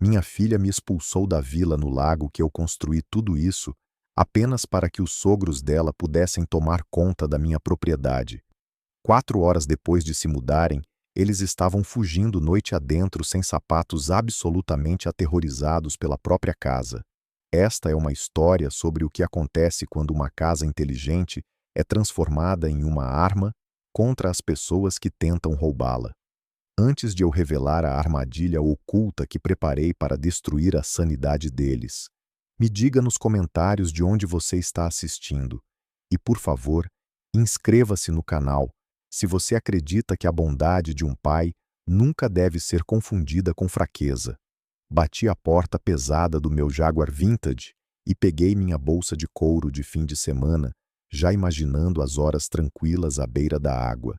Minha filha me expulsou da vila no lago que eu construí tudo isso apenas para que os sogros dela pudessem tomar conta da minha propriedade. 4 horas depois de se mudarem, eles estavam fugindo noite adentro sem sapatos, absolutamente aterrorizados pela própria casa. Esta é uma história sobre o que acontece quando uma casa inteligente é transformada em uma arma contra as pessoas que tentam roubá-la. Antes de eu revelar a armadilha oculta que preparei para destruir a sanidade deles, me diga nos comentários de onde você está assistindo. E, por favor, inscreva-se no canal se você acredita que a bondade de um pai nunca deve ser confundida com fraqueza. Bati a porta pesada do meu Jaguar Vintage e peguei minha bolsa de couro de fim de semana, já imaginando as horas tranquilas à beira da água.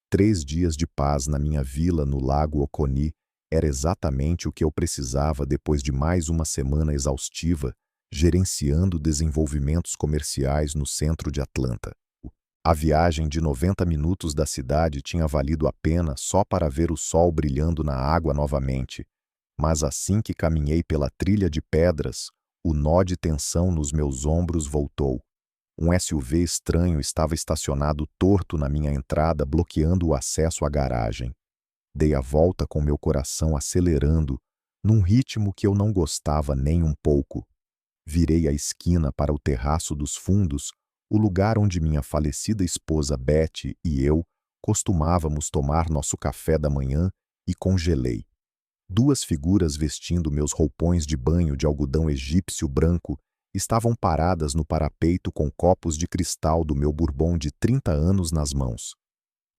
3 dias de paz na minha vila no Lago Oconee era exatamente o que eu precisava depois de mais uma semana exaustiva, gerenciando desenvolvimentos comerciais no centro de Atlanta. A viagem de 90 minutos da cidade tinha valido a pena só para ver o sol brilhando na água novamente, mas assim que caminhei pela trilha de pedras, o nó de tensão nos meus ombros voltou. Um SUV estranho estava estacionado torto na minha entrada, bloqueando o acesso à garagem. Dei a volta com meu coração acelerando, num ritmo que eu não gostava nem um pouco. Virei a esquina para o terraço dos fundos, o lugar onde minha falecida esposa Betty e eu costumávamos tomar nosso café da manhã, e congelei. 2 figuras vestindo meus roupões de banho de algodão egípcio branco estavam paradas no parapeito com copos de cristal do meu bourbon de 30 anos nas mãos.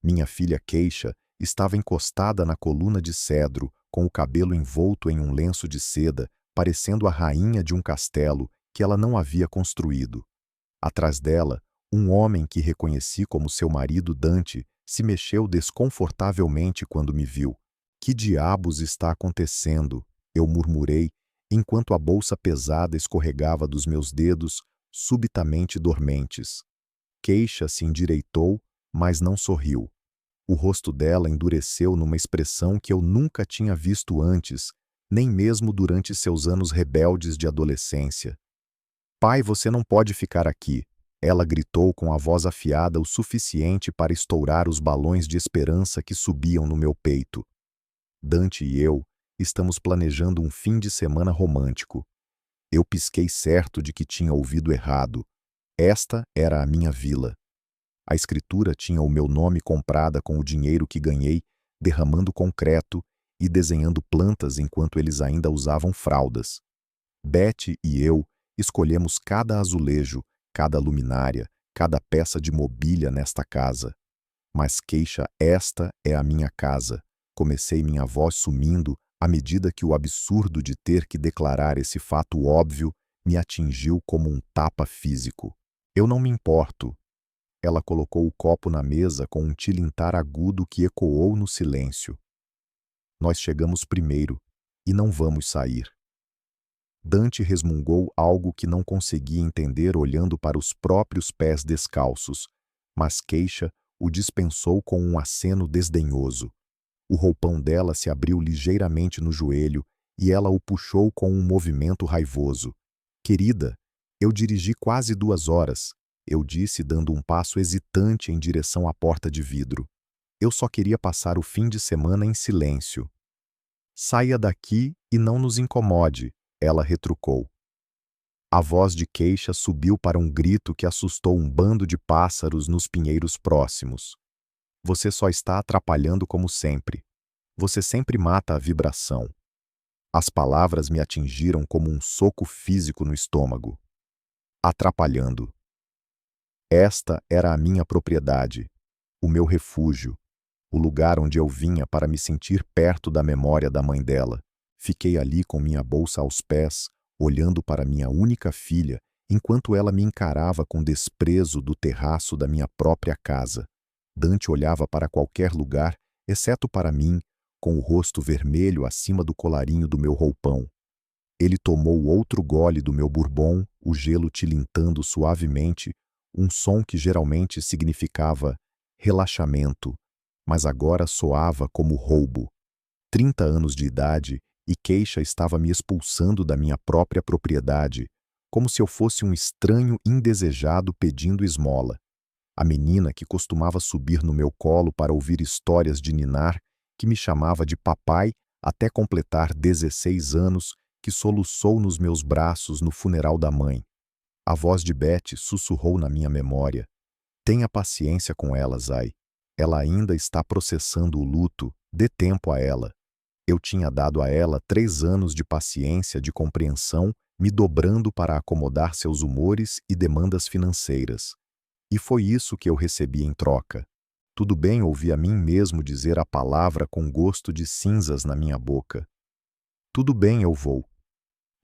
Minha filha Keisha estava encostada na coluna de cedro, com o cabelo envolto em um lenço de seda, parecendo a rainha de um castelo que ela não havia construído. Atrás dela, um homem que reconheci como seu marido Dante se mexeu desconfortavelmente quando me viu. Que diabos está acontecendo? Eu murmurei, enquanto a bolsa pesada escorregava dos meus dedos, subitamente dormentes. Keisha se endireitou, mas não sorriu. O rosto dela endureceu numa expressão que eu nunca tinha visto antes, nem mesmo durante seus anos rebeldes de adolescência. Pai, você não pode ficar aqui, ela gritou com a voz afiada o suficiente para estourar os balões de esperança que subiam no meu peito. Dante e eu estamos planejando um fim de semana romântico. Eu pisquei certo de que tinha ouvido errado. Esta era a minha vila. A escritura tinha o meu nome comprada com o dinheiro que ganhei, derramando concreto e desenhando plantas enquanto eles ainda usavam fraldas. Betty e eu escolhemos cada azulejo, cada luminária, cada peça de mobília nesta casa. Mas Keisha, esta é a minha casa. Comecei minha voz sumindo à medida que o absurdo de ter que declarar esse fato óbvio me atingiu como um tapa físico. Eu não me importo. Ela colocou o copo na mesa com um tilintar agudo que ecoou no silêncio. Nós chegamos primeiro e não vamos sair. Dante resmungou algo que não conseguia entender olhando para os próprios pés descalços, mas Keisha o dispensou com um aceno desdenhoso. O roupão dela se abriu ligeiramente no joelho e ela o puxou com um movimento raivoso. Querida, eu dirigi quase 2 horas, eu disse dando um passo hesitante em direção à porta de vidro. Eu só queria passar o fim de semana em silêncio. Saia daqui e não nos incomode, ela retrucou. A voz de Keisha subiu para um grito que assustou um bando de pássaros nos pinheiros próximos. Você só está atrapalhando como sempre. Você sempre mata a vibração. As palavras me atingiram como um soco físico no estômago. Atrapalhando. Esta era a minha propriedade, o meu refúgio, o lugar onde eu vinha para me sentir perto da memória da mãe dela. Fiquei ali com minha bolsa aos pés, olhando para minha única filha, enquanto ela me encarava com desprezo do terraço da minha própria casa. Dante olhava para qualquer lugar, exceto para mim, com o rosto vermelho acima do colarinho do meu roupão. Ele tomou outro gole do meu bourbon, o gelo tilintando suavemente, um som que geralmente significava relaxamento, mas agora soava como roubo. 30 anos de idade, e Keisha estava me expulsando da minha própria propriedade, como se eu fosse um estranho indesejado pedindo esmola. A menina que costumava subir no meu colo para ouvir histórias de ninar, que me chamava de papai até completar 16 anos, que soluçou nos meus braços no funeral da mãe. A voz de Beth sussurrou na minha memória. Tenha paciência com ela, Zay. Ela ainda está processando o luto, dê tempo a ela. Eu tinha dado a ela 3 anos de paciência, de compreensão, me dobrando para acomodar seus humores e demandas financeiras. E foi isso que eu recebi em troca. Tudo bem, ouvi a mim mesmo dizer a palavra com gosto de cinzas na minha boca. Tudo bem, eu vou.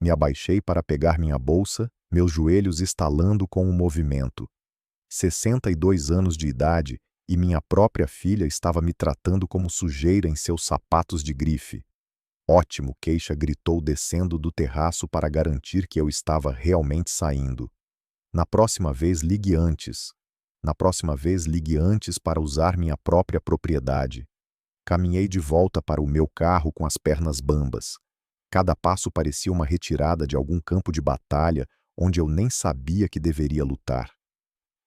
Me abaixei para pegar minha bolsa, meus joelhos estalando com o movimento. 62 anos de idade e minha própria filha estava me tratando como sujeira em seus sapatos de grife. Ótimo, Keisha gritou descendo do terraço para garantir que eu estava realmente saindo. Na próxima vez ligue antes. Na próxima vez ligue antes para usar minha própria propriedade. Caminhei de volta para o meu carro com as pernas bambas. Cada passo parecia uma retirada de algum campo de batalha onde eu nem sabia que deveria lutar.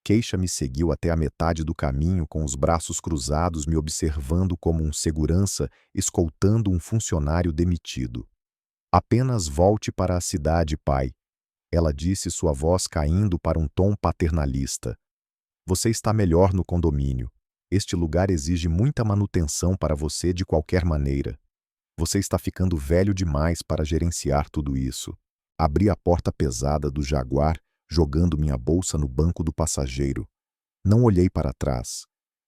Keisha me seguiu até a metade do caminho com os braços cruzados, me observando como um segurança escoltando um funcionário demitido. Apenas volte para a cidade, pai. Ela disse, sua voz caindo para um tom paternalista. Você está melhor no condomínio. Este lugar exige muita manutenção para você de qualquer maneira. Você está ficando velho demais para gerenciar tudo isso. Abri a porta pesada do Jaguar, jogando minha bolsa no banco do passageiro. Não olhei para trás.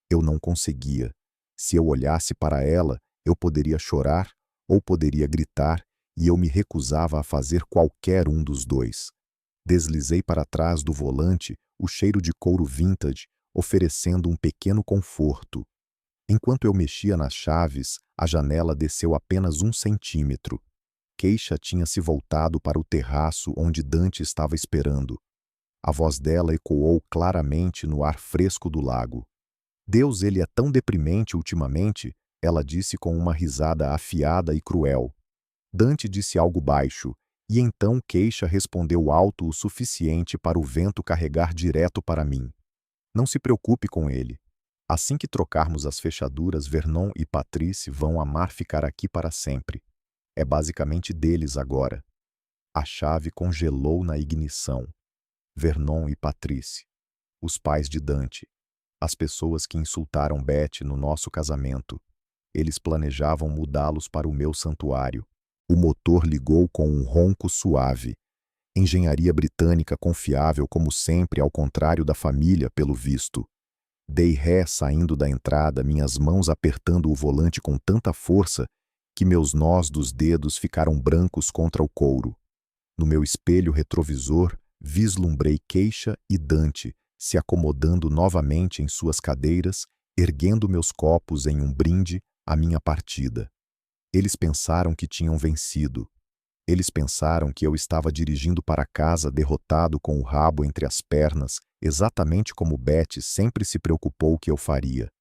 Eu não conseguia. Se eu olhasse para ela, eu poderia chorar ou poderia gritar, e eu me recusava a fazer qualquer um dos dois. Deslizei para trás do volante, o cheiro de couro vintage, oferecendo um pequeno conforto. Enquanto eu mexia nas chaves, a janela desceu apenas 1 centímetro. Keisha tinha se voltado para o terraço onde Dante estava esperando. A voz dela ecoou claramente no ar fresco do lago. Deus, ele é tão deprimente ultimamente, ela disse com uma risada afiada e cruel. Dante disse algo baixo, e então Keisha respondeu alto o suficiente para o vento carregar direto para mim. Não se preocupe com ele. Assim que trocarmos as fechaduras, Vernon e Patrice vão amar ficar aqui para sempre. É basicamente deles agora. A chave congelou na ignição. Vernon e Patrice, os pais de Dante, as pessoas que insultaram Beth no nosso casamento. Eles planejavam mudá-los para o meu santuário. O motor ligou com um ronco suave. Engenharia britânica confiável como sempre, ao contrário da família, pelo visto. Dei ré saindo da entrada, minhas mãos apertando o volante com tanta força que meus nós dos dedos ficaram brancos contra o couro. No meu espelho retrovisor, vislumbrei Keisha e Dante se acomodando novamente em suas cadeiras, erguendo meus copos em um brinde à minha partida. Eles pensaram que tinham vencido. Eles pensaram que eu estava dirigindo para casa derrotado com o rabo entre as pernas, exatamente como Beth sempre se preocupou que eu faria.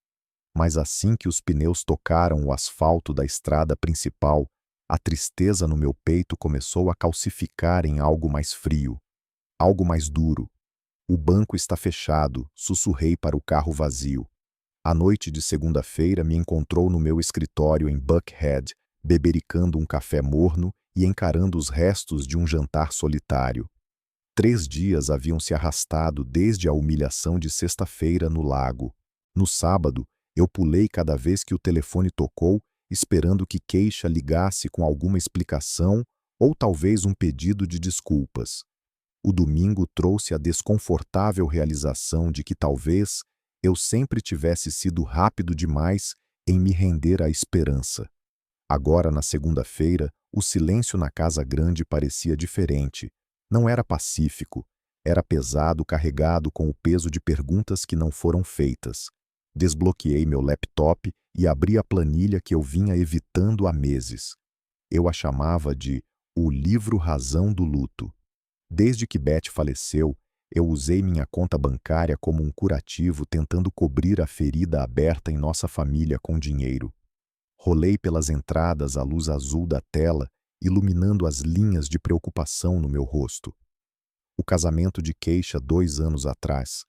Mas assim que os pneus tocaram o asfalto da estrada principal, a tristeza no meu peito começou a calcificar em algo mais frio, algo mais duro. O banco está fechado, sussurrei para o carro vazio. A noite de segunda-feira me encontrou no meu escritório em Buckhead, bebericando um café morno e encarando os restos de um jantar solitário. 3 dias haviam se arrastado desde a humilhação de sexta-feira no lago. No sábado, eu pulei cada vez que o telefone tocou, esperando que Keisha ligasse com alguma explicação ou talvez um pedido de desculpas. O domingo trouxe a desconfortável realização de que talvez eu sempre tivesse sido rápido demais em me render à esperança. Agora, na segunda-feira, o silêncio na casa grande parecia diferente. Não era pacífico, era pesado, carregado com o peso de perguntas que não foram feitas. Desbloqueei meu laptop e abri a planilha que eu vinha evitando há meses. Eu a chamava de O Livro Razão do Luto. Desde que Beth faleceu, eu usei minha conta bancária como um curativo, tentando cobrir a ferida aberta em nossa família com dinheiro. Rolei pelas entradas a luz azul da tela iluminando as linhas de preocupação no meu rosto. O casamento de Keisha 2 anos atrás.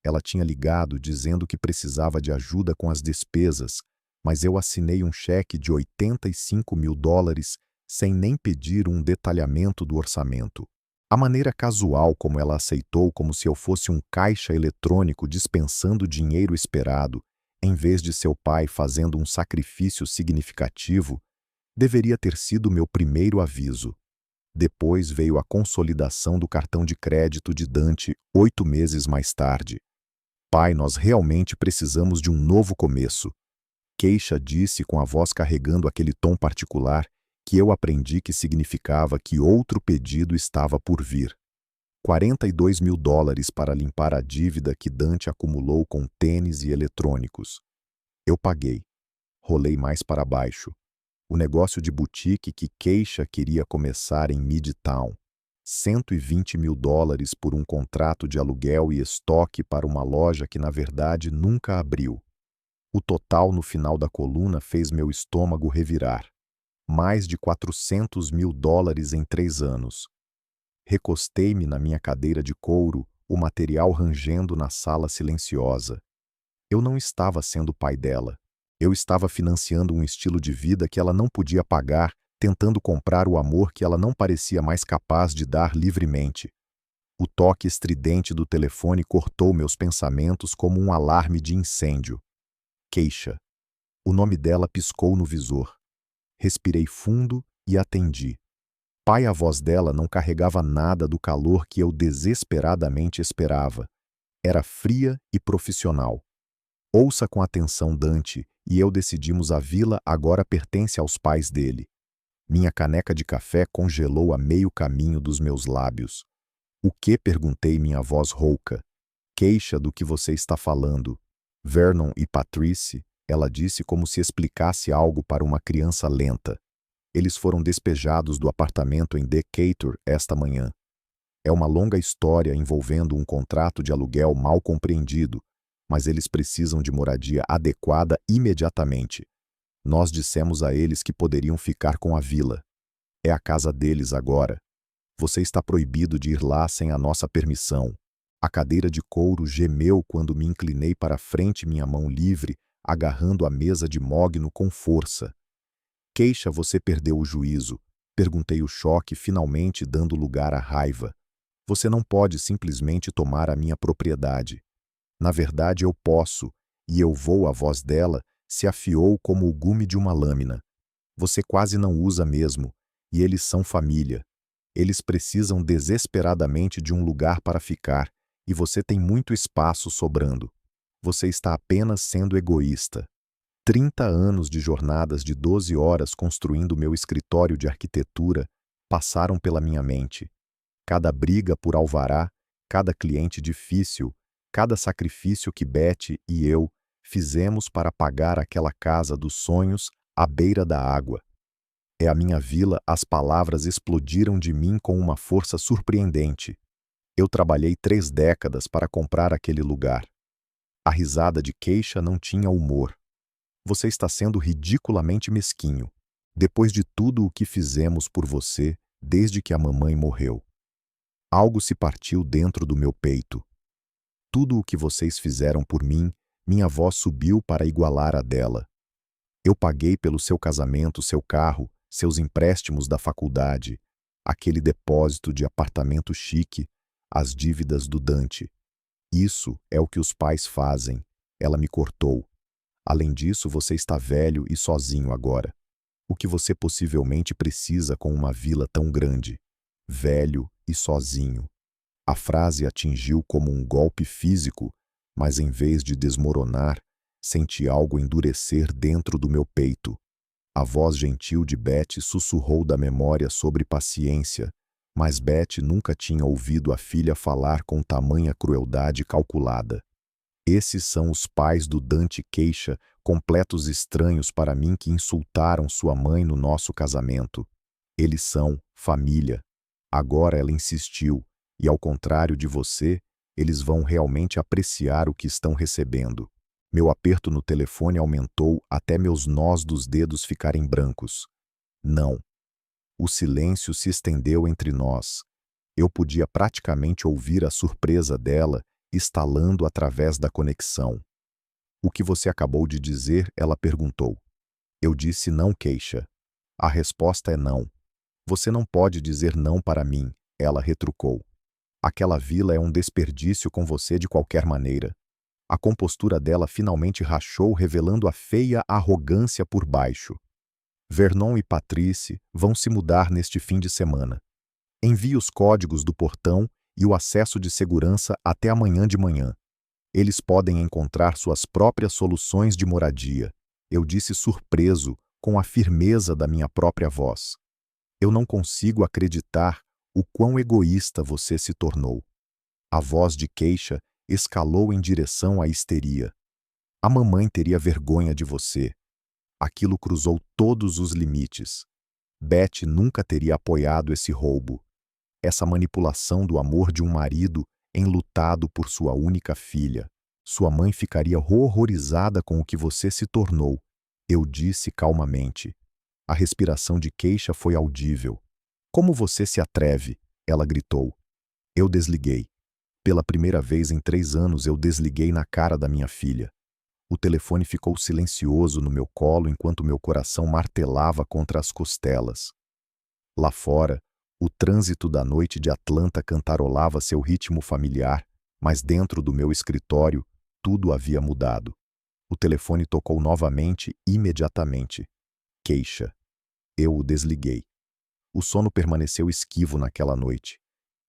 Ela tinha ligado dizendo que precisava de ajuda com as despesas, mas eu assinei um cheque de $85.000 sem nem pedir um detalhamento do orçamento. A maneira casual como ela aceitou como se eu fosse um caixa eletrônico dispensando dinheiro esperado, em vez de seu pai fazendo um sacrifício significativo, deveria ter sido meu primeiro aviso. Depois veio a consolidação do cartão de crédito de Dante 8 meses mais tarde. Pai, nós realmente precisamos de um novo começo. Keisha disse com a voz carregando aquele tom particular que eu aprendi que significava que outro pedido estava por vir. $42.000 para limpar a dívida que Dante acumulou com tênis e eletrônicos. Eu paguei. Rolei mais para baixo. O negócio de boutique que Keisha queria começar em Midtown. $120.000 por um contrato de aluguel e estoque para uma loja que na verdade nunca abriu. O total no final da coluna fez meu estômago revirar. Mais de $400.000 em 3 anos. Recostei-me na minha cadeira de couro, o material rangendo na sala silenciosa. Eu não estava sendo pai dela. Eu estava financiando um estilo de vida que ela não podia pagar, tentando comprar o amor que ela não parecia mais capaz de dar livremente. O toque estridente do telefone cortou meus pensamentos como um alarme de incêndio. Keisha. O nome dela piscou no visor. Respirei fundo e atendi. Pai, a voz dela não carregava nada do calor que eu desesperadamente esperava. Era fria e profissional. Ouça com atenção, Dante, e eu decidimos a vila agora pertence aos pais dele. Minha caneca de café congelou a meio caminho dos meus lábios. O que? Perguntei minha voz rouca. Keisha, do que você está falando. Vernon e Patrice, ela disse como se explicasse algo para uma criança lenta. Eles foram despejados do apartamento em Decatur esta manhã. É uma longa história envolvendo um contrato de aluguel mal compreendido, mas eles precisam de moradia adequada imediatamente. Nós dissemos a eles que poderiam ficar com a vila. É a casa deles agora. Você está proibido de ir lá sem a nossa permissão. A cadeira de couro gemeu quando me inclinei para frente, minha mão livre, agarrando a mesa de mogno com força. Keisha, você perdeu o juízo. Perguntei, o choque finalmente dando lugar à raiva. Você não pode simplesmente tomar a minha propriedade. Na verdade, eu posso, e eu vou. A voz dela se afiou como o gume de uma lâmina. Você quase não usa mesmo, e eles são família. Eles precisam desesperadamente de um lugar para ficar, e você tem muito espaço sobrando. Você está apenas sendo egoísta. 30 anos de jornadas de 12 horas construindo meu escritório de arquitetura passaram pela minha mente. Cada briga por alvará, cada cliente difícil, cada sacrifício que Betty e eu fizemos para pagar aquela casa dos sonhos à beira da água. É a minha vila. As palavras explodiram de mim com uma força surpreendente. Eu trabalhei 3 décadas para comprar aquele lugar. A risada de Keisha não tinha humor. Você está sendo ridiculamente mesquinho. Depois de tudo o que fizemos por você, desde que a mamãe morreu. Algo se partiu dentro do meu peito. Tudo o que vocês fizeram por mim, minha voz subiu para igualar a dela. Eu paguei pelo seu casamento, seu carro, seus empréstimos da faculdade, aquele depósito de apartamento chique, as dívidas do Dante. Isso é o que os pais fazem. Ela me cortou. Além disso, você está velho e sozinho agora. O que você possivelmente precisa com uma vila tão grande. Velho e sozinho. A frase atingiu como um golpe físico, mas em vez de desmoronar, senti algo endurecer dentro do meu peito. A voz gentil de Betty sussurrou da memória sobre paciência, mas Betty nunca tinha ouvido a filha falar com tamanha crueldade calculada. Esses são os pais do Dante. Keisha, completos estranhos para mim que insultaram sua mãe no nosso casamento. Eles são família. Agora ela insistiu, e ao contrário de você, eles vão realmente apreciar o que estão recebendo. Meu aperto no telefone aumentou até meus nós dos dedos ficarem brancos. Não. O silêncio se estendeu entre nós. Eu podia praticamente ouvir a surpresa dela estalando através da conexão. O que você acabou de dizer? Ela perguntou. Eu disse não, Keisha. A resposta é não. Você não pode dizer não para mim, ela retrucou. Aquela vila é um desperdício com você de qualquer maneira. A compostura dela finalmente rachou, revelando a feia arrogância por baixo. Vernon e Patrice vão se mudar neste fim de semana. Envie os códigos do portão e o acesso de segurança até amanhã de manhã. Eles podem encontrar suas próprias soluções de moradia. Eu disse surpreso, com a firmeza da minha própria voz. Eu não consigo acreditar o quão egoísta você se tornou. A voz de Keisha escalou em direção à histeria. A mamãe teria vergonha de você. Aquilo cruzou todos os limites. Beth nunca teria apoiado esse roubo. Essa manipulação do amor de um marido enlutado por sua única filha. Sua mãe ficaria horrorizada com o que você se tornou. Eu disse calmamente. A respiração de Keisha foi audível. Como você se atreve? Ela gritou. Eu desliguei. Pela primeira vez em 3 anos eu desliguei na cara da minha filha. O telefone ficou silencioso no meu colo enquanto meu coração martelava contra as costelas. Lá fora, o trânsito da noite de Atlanta cantarolava seu ritmo familiar, mas dentro do meu escritório, tudo havia mudado. O telefone tocou novamente, imediatamente. Keisha. Eu o desliguei. O sono permaneceu esquivo naquela noite.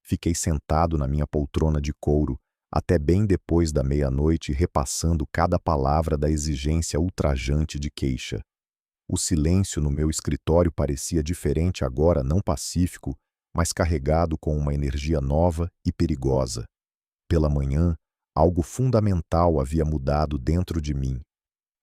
Fiquei sentado na minha poltrona de couro, até bem depois da meia-noite, repassando cada palavra da exigência ultrajante de Keisha. O silêncio no meu escritório parecia diferente agora, não pacífico, mas carregado com uma energia nova e perigosa. Pela manhã, algo fundamental havia mudado dentro de mim.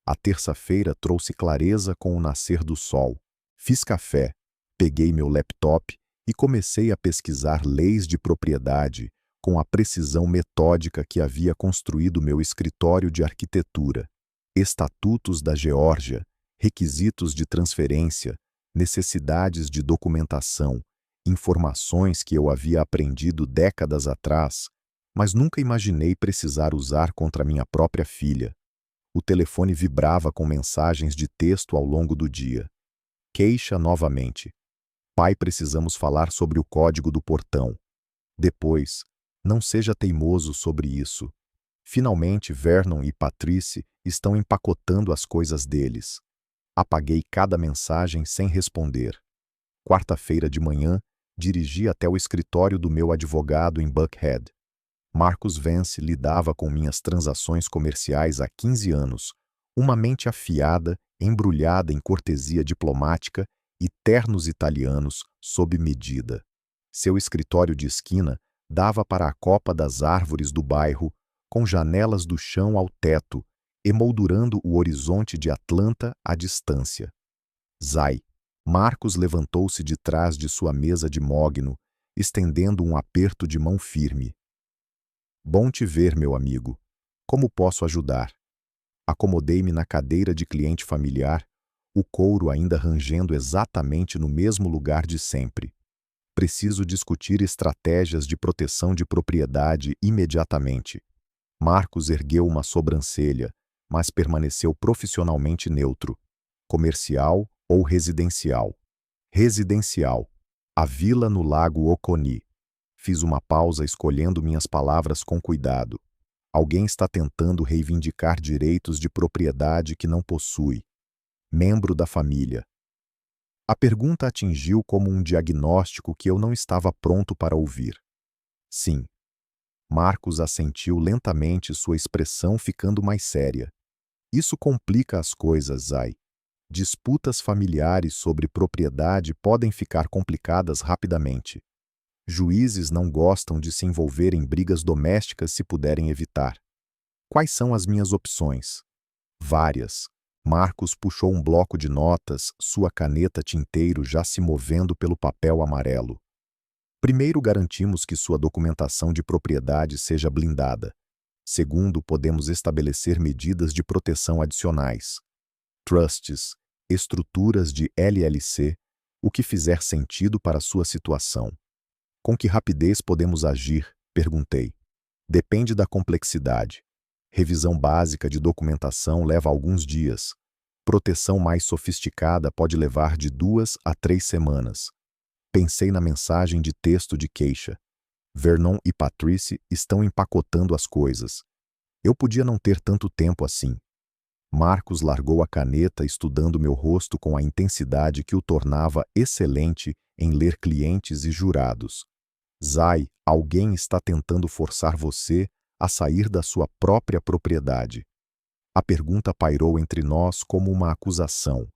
A terça-feira trouxe clareza com o nascer do sol. Fiz café, peguei meu laptop e comecei a pesquisar leis de propriedade com a precisão metódica que havia construído meu escritório de arquitetura. Estatutos da Geórgia, requisitos de transferência, necessidades de documentação, informações que eu havia aprendido décadas atrás, mas nunca imaginei precisar usar contra minha própria filha. O telefone vibrava com mensagens de texto ao longo do dia. Keisha novamente. Pai, precisamos falar sobre o código do portão. Depois, não seja teimoso sobre isso. Finalmente, Vernon e Patrice estão empacotando as coisas deles. Apaguei cada mensagem sem responder. Quarta-feira de manhã, dirigi até o escritório do meu advogado em Buckhead. Marcus Vance lidava com minhas transações comerciais há 15 anos, uma mente afiada, embrulhada em cortesia diplomática e ternos italianos sob medida. Seu escritório de esquina dava para a copa das árvores do bairro, com janelas do chão ao teto, emoldurando o horizonte de Atlanta à distância. Zai. Marcus levantou-se de trás de sua mesa de mogno, estendendo um aperto de mão firme. Bom te ver, meu amigo. Como posso ajudar? Acomodei-me na cadeira de cliente familiar, o couro ainda rangendo exatamente no mesmo lugar de sempre. Preciso discutir estratégias de proteção de propriedade imediatamente. Marcus ergueu uma sobrancelha, mas permaneceu profissionalmente neutro. Comercial ou residencial? Residencial. A vila no Lago Oconee. Fiz uma pausa escolhendo minhas palavras com cuidado. Alguém está tentando reivindicar direitos de propriedade que não possui. Membro da família. A pergunta atingiu como um diagnóstico que eu não estava pronto para ouvir. Sim. Marcus assentiu lentamente, sua expressão ficando mais séria. Isso complica as coisas, Zai. Disputas familiares sobre propriedade podem ficar complicadas rapidamente. Juízes não gostam de se envolver em brigas domésticas se puderem evitar. Quais são as minhas opções? Várias. Marcus puxou um bloco de notas, sua caneta tinteiro já se movendo pelo papel amarelo. Primeiro, garantimos que sua documentação de propriedade seja blindada. Segundo, podemos estabelecer medidas de proteção adicionais. Trusts, estruturas de LLC, O que fizer sentido para sua situação. Com que rapidez podemos agir? Perguntei. Depende da complexidade. Revisão básica de documentação leva alguns dias. Proteção mais sofisticada pode levar de 2 a 3 semanas. Pensei na mensagem de texto de queixa. Vernon e Patrice estão empacotando as coisas. Eu podia não ter tanto tempo assim. Marcos largou a caneta, estudando meu rosto com a intensidade que o tornava excelente em ler clientes e jurados. Zay, alguém está tentando forçar você a sair da sua própria propriedade. A pergunta pairou entre nós como uma acusação.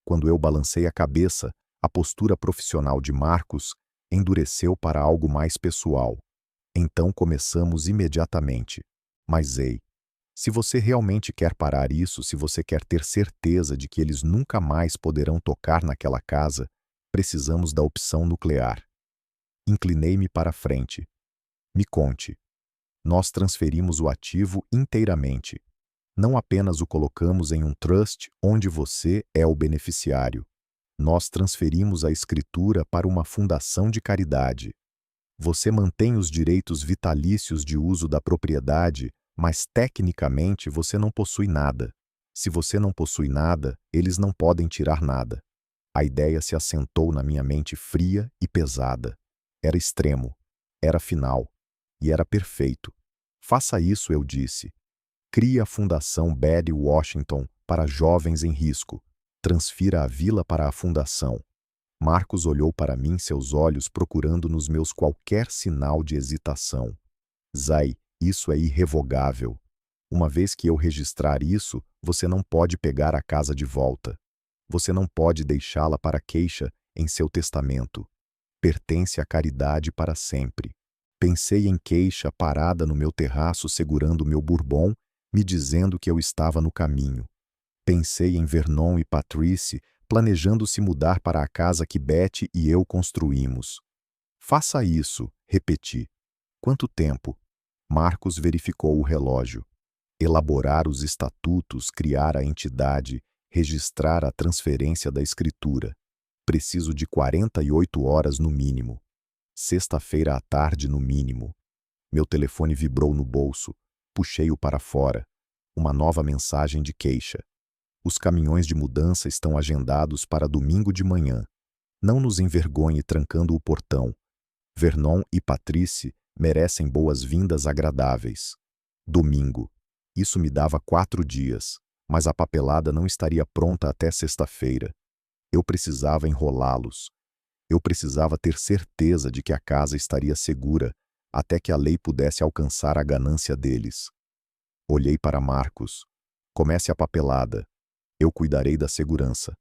Quando eu balancei a cabeça, a postura profissional de Marcos endureceu para algo mais pessoal. Então começamos imediatamente. Mas ei, se você realmente quer parar isso, se você quer ter certeza de que eles nunca mais poderão tocar naquela casa, precisamos da opção nuclear. Inclinei-me para frente. Me conte. Nós transferimos o ativo inteiramente. Não apenas o colocamos em um trust onde você é o beneficiário. Nós transferimos a escritura para uma fundação de caridade. Você mantém os direitos vitalícios de uso da propriedade, mas tecnicamente você não possui nada. Se você não possui nada, eles não podem tirar nada. A ideia se assentou na minha mente fria e pesada. Era extremo, era final, e era perfeito. Faça isso, eu disse. Crie a Fundação Betty Washington para jovens em risco. Transfira a vila para a fundação. Marcos olhou para mim, seus olhos procurando nos meus qualquer sinal de hesitação. Zay, isso é irrevogável. Uma vez que eu registrar isso, você não pode pegar a casa de volta. Você não pode deixá-la para queixa em seu testamento. Pertence à caridade para sempre. Pensei em queixa parada no meu terraço segurando meu bourbon, me dizendo que eu estava no caminho. Pensei em Vernon e Patrice planejando se mudar para a casa que Betty e eu construímos. Faça isso, repeti. Quanto tempo? Marcos verificou o relógio. Elaborar os estatutos, criar a entidade, registrar a transferência da escritura. Preciso de 48 horas no mínimo. Sexta-feira à tarde no mínimo. Meu telefone vibrou no bolso. Puxei-o para fora. Uma nova mensagem de queixa. Os caminhões de mudança estão agendados para domingo de manhã. Não nos envergonhe trancando o portão. Vernon e Patrice merecem boas-vindas agradáveis. Domingo. Isso me dava 4 dias, mas a papelada não estaria pronta até sexta-feira. Eu precisava enrolá-los. Eu precisava ter certeza de que a casa estaria segura, até que a lei pudesse alcançar a ganância deles. Olhei para Marcos. Comece a papelada. Eu cuidarei da segurança.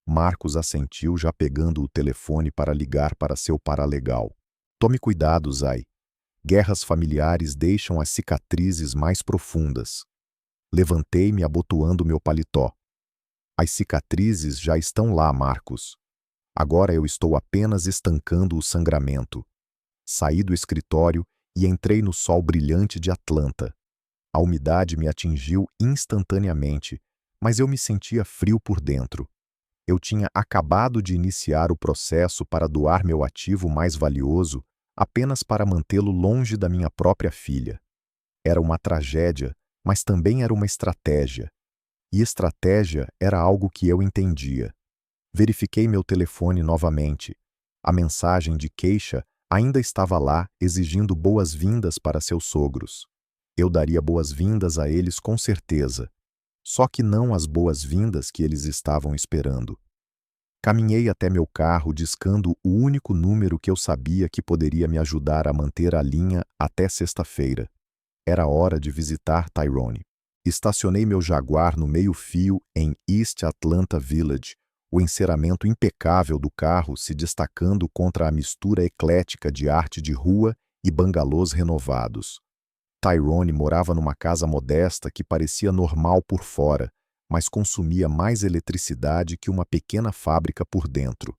Marcos assentiu, já pegando o telefone para ligar para seu paralegal. Tome cuidado, Zay. Guerras familiares deixam as cicatrizes mais profundas. Levantei-me abotoando meu paletó. As cicatrizes já estão lá, Marcos. Agora eu estou apenas estancando o sangramento. Saí do escritório e entrei no sol brilhante de Atlanta. A umidade me atingiu instantaneamente, mas eu me sentia frio por dentro. Eu tinha acabado de iniciar o processo para doar meu ativo mais valioso apenas para mantê-lo longe da minha própria filha. Era uma tragédia, mas também era uma estratégia. E estratégia era algo que eu entendia. Verifiquei meu telefone novamente. A mensagem de queixa ainda estava lá, exigindo boas-vindas para seus sogros. Eu daria boas-vindas a eles com certeza. Só que não as boas-vindas que eles estavam esperando. Caminhei até meu carro discando o único número que eu sabia que poderia me ajudar a manter a linha até sexta-feira. Era hora de visitar Tyrone. Estacionei meu Jaguar no meio-fio em East Atlanta Village, o enceramento impecável do carro se destacando contra a mistura eclética de arte de rua e bangalôs renovados. Tyrone morava numa casa modesta que parecia normal por fora, mas consumia mais eletricidade que uma pequena fábrica por dentro.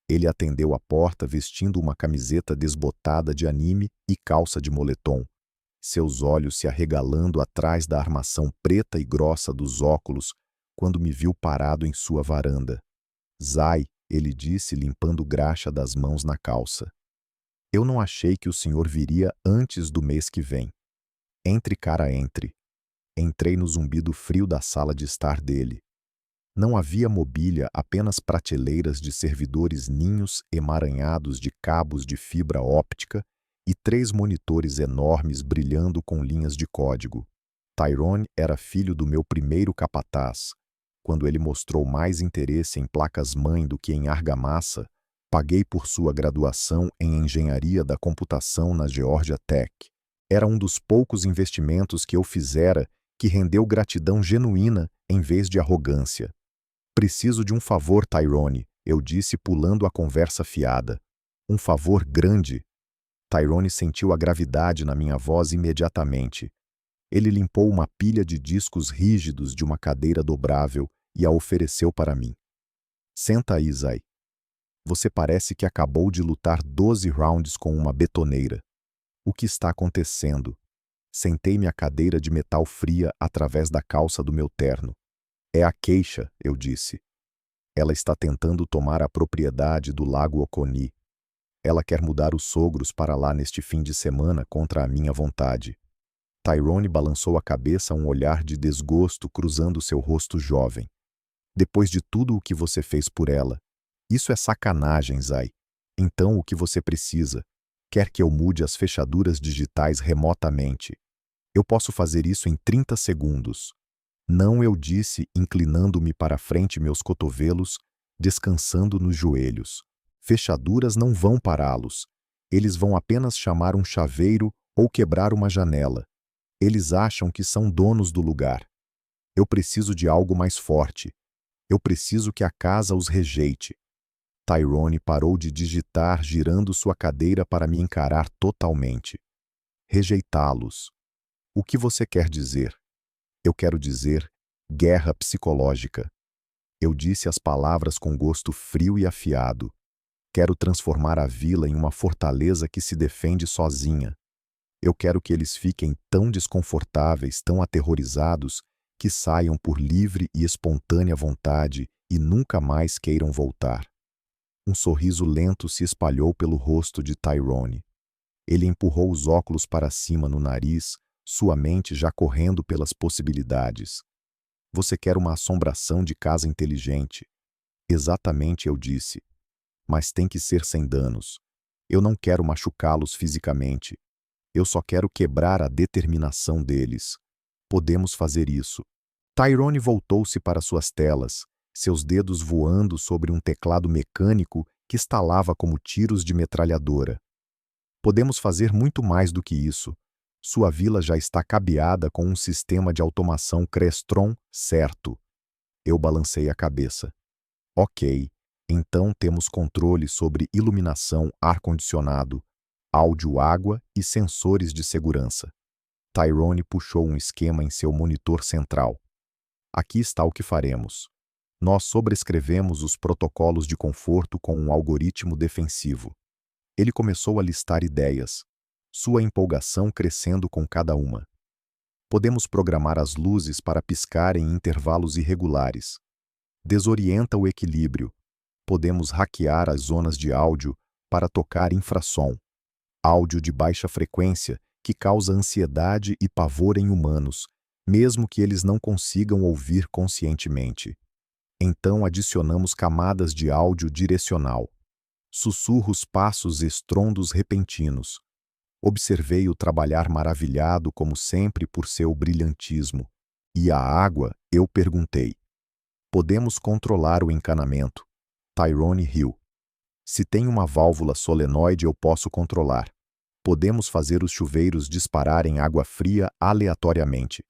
Ele atendeu a porta vestindo uma camiseta desbotada de anime e calça de moletom, seus olhos se arregalando atrás da armação preta e grossa dos óculos quando me viu parado em sua varanda. Zay, ele disse, limpando graxa das mãos na calça. Eu não achei que o senhor viria antes do mês que vem. Entre, cara, entre. Entrei no zumbido frio da sala de estar dele. Não havia mobília, apenas prateleiras de servidores, ninhos emaranhados de cabos de fibra óptica e 3 monitores enormes brilhando com linhas de código. Tyrone era filho do meu primeiro capataz. Quando ele mostrou mais interesse em placas-mãe do que em argamassa, paguei por sua graduação em Engenharia da Computação na Georgia Tech. Era um dos poucos investimentos que eu fizera que rendeu gratidão genuína em vez de arrogância. Preciso de um favor, Tyrone, eu disse, pulando a conversa fiada. Um favor grande. Tyrone sentiu a gravidade na minha voz imediatamente. Ele limpou uma pilha de discos rígidos de uma cadeira dobrável e a ofereceu para mim. Senta aí, Zay. Você parece que acabou de lutar 12 rounds com uma betoneira. O que está acontecendo? Sentei-me à cadeira de metal fria através da calça do meu terno. É a queixa, eu disse. Ela está tentando tomar a propriedade do Lago Oconee. Ela quer mudar os sogros para lá neste fim de semana contra a minha vontade. Tyrone balançou a cabeça, um olhar de desgosto cruzando seu rosto jovem. Depois de tudo o que você fez por ela. Isso é sacanagem, Zay. Então o que você precisa? Quer que eu mude as fechaduras digitais remotamente? Eu posso fazer isso em 30 segundos. Não, eu disse, inclinando-me para frente, meus cotovelos descansando nos joelhos. Fechaduras não vão pará-los. Eles vão apenas chamar um chaveiro ou quebrar uma janela. Eles acham que são donos do lugar. Eu preciso de algo mais forte. Eu preciso que a casa os rejeite. Tyrone parou de digitar, girando sua cadeira para me encarar totalmente. Rejeitá-los. O que você quer dizer? Eu quero dizer guerra psicológica. Eu disse as palavras com gosto frio e afiado. Quero transformar a vila em uma fortaleza que se defende sozinha. Eu quero que eles fiquem tão desconfortáveis, tão aterrorizados, que saiam por livre e espontânea vontade e nunca mais queiram voltar. Um sorriso lento se espalhou pelo rosto de Tyrone. Ele empurrou os óculos para cima no nariz, sua mente já correndo pelas possibilidades. Você quer uma assombração de casa inteligente. Exatamente, eu disse. Mas tem que ser sem danos. Eu não quero machucá-los fisicamente. Eu só quero quebrar a determinação deles. Podemos fazer isso. Tyrone voltou-se para suas telas, seus dedos voando sobre um teclado mecânico que estalava como tiros de metralhadora. Podemos fazer muito mais do que isso. Sua vila já está cabeada com um sistema de automação Crestron certo. Eu balancei a cabeça. Ok, então temos controle sobre iluminação, ar-condicionado, áudio, água e sensores de segurança. Tyrone puxou um esquema em seu monitor central. Aqui está o que faremos. Nós sobrescrevemos os protocolos de conforto com um algoritmo defensivo. Ele começou a listar ideias, sua empolgação crescendo com cada uma. Podemos programar as luzes para piscar em intervalos irregulares. Desorienta o equilíbrio. Podemos hackear as zonas de áudio para tocar infrassom. Áudio de baixa frequência que causa ansiedade e pavor em humanos, mesmo que eles não consigam ouvir conscientemente. Então adicionamos camadas de áudio direcional. Sussurros, passos, estrondos repentinos. Observei-o trabalhar maravilhado, como sempre, por seu brilhantismo. E a água? Eu perguntei. Podemos controlar o encanamento. Tyrone riu. Se tem uma válvula solenoide, eu posso controlar. Podemos fazer os chuveiros dispararem água fria aleatoriamente.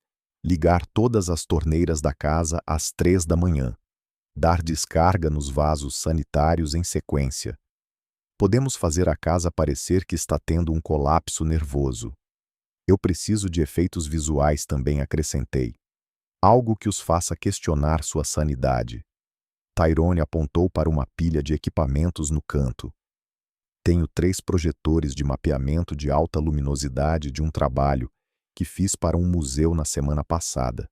Ligar todas as torneiras da casa às 3 da manhã. Dar descarga nos vasos sanitários em sequência. Podemos fazer a casa parecer que está tendo um colapso nervoso. Eu preciso de efeitos visuais também, acrescentei. Algo que os faça questionar sua sanidade. Tyrone apontou para uma pilha de equipamentos no canto. Tenho 3 projetores de mapeamento de alta luminosidade de um trabalho que fiz para um museu na semana passada.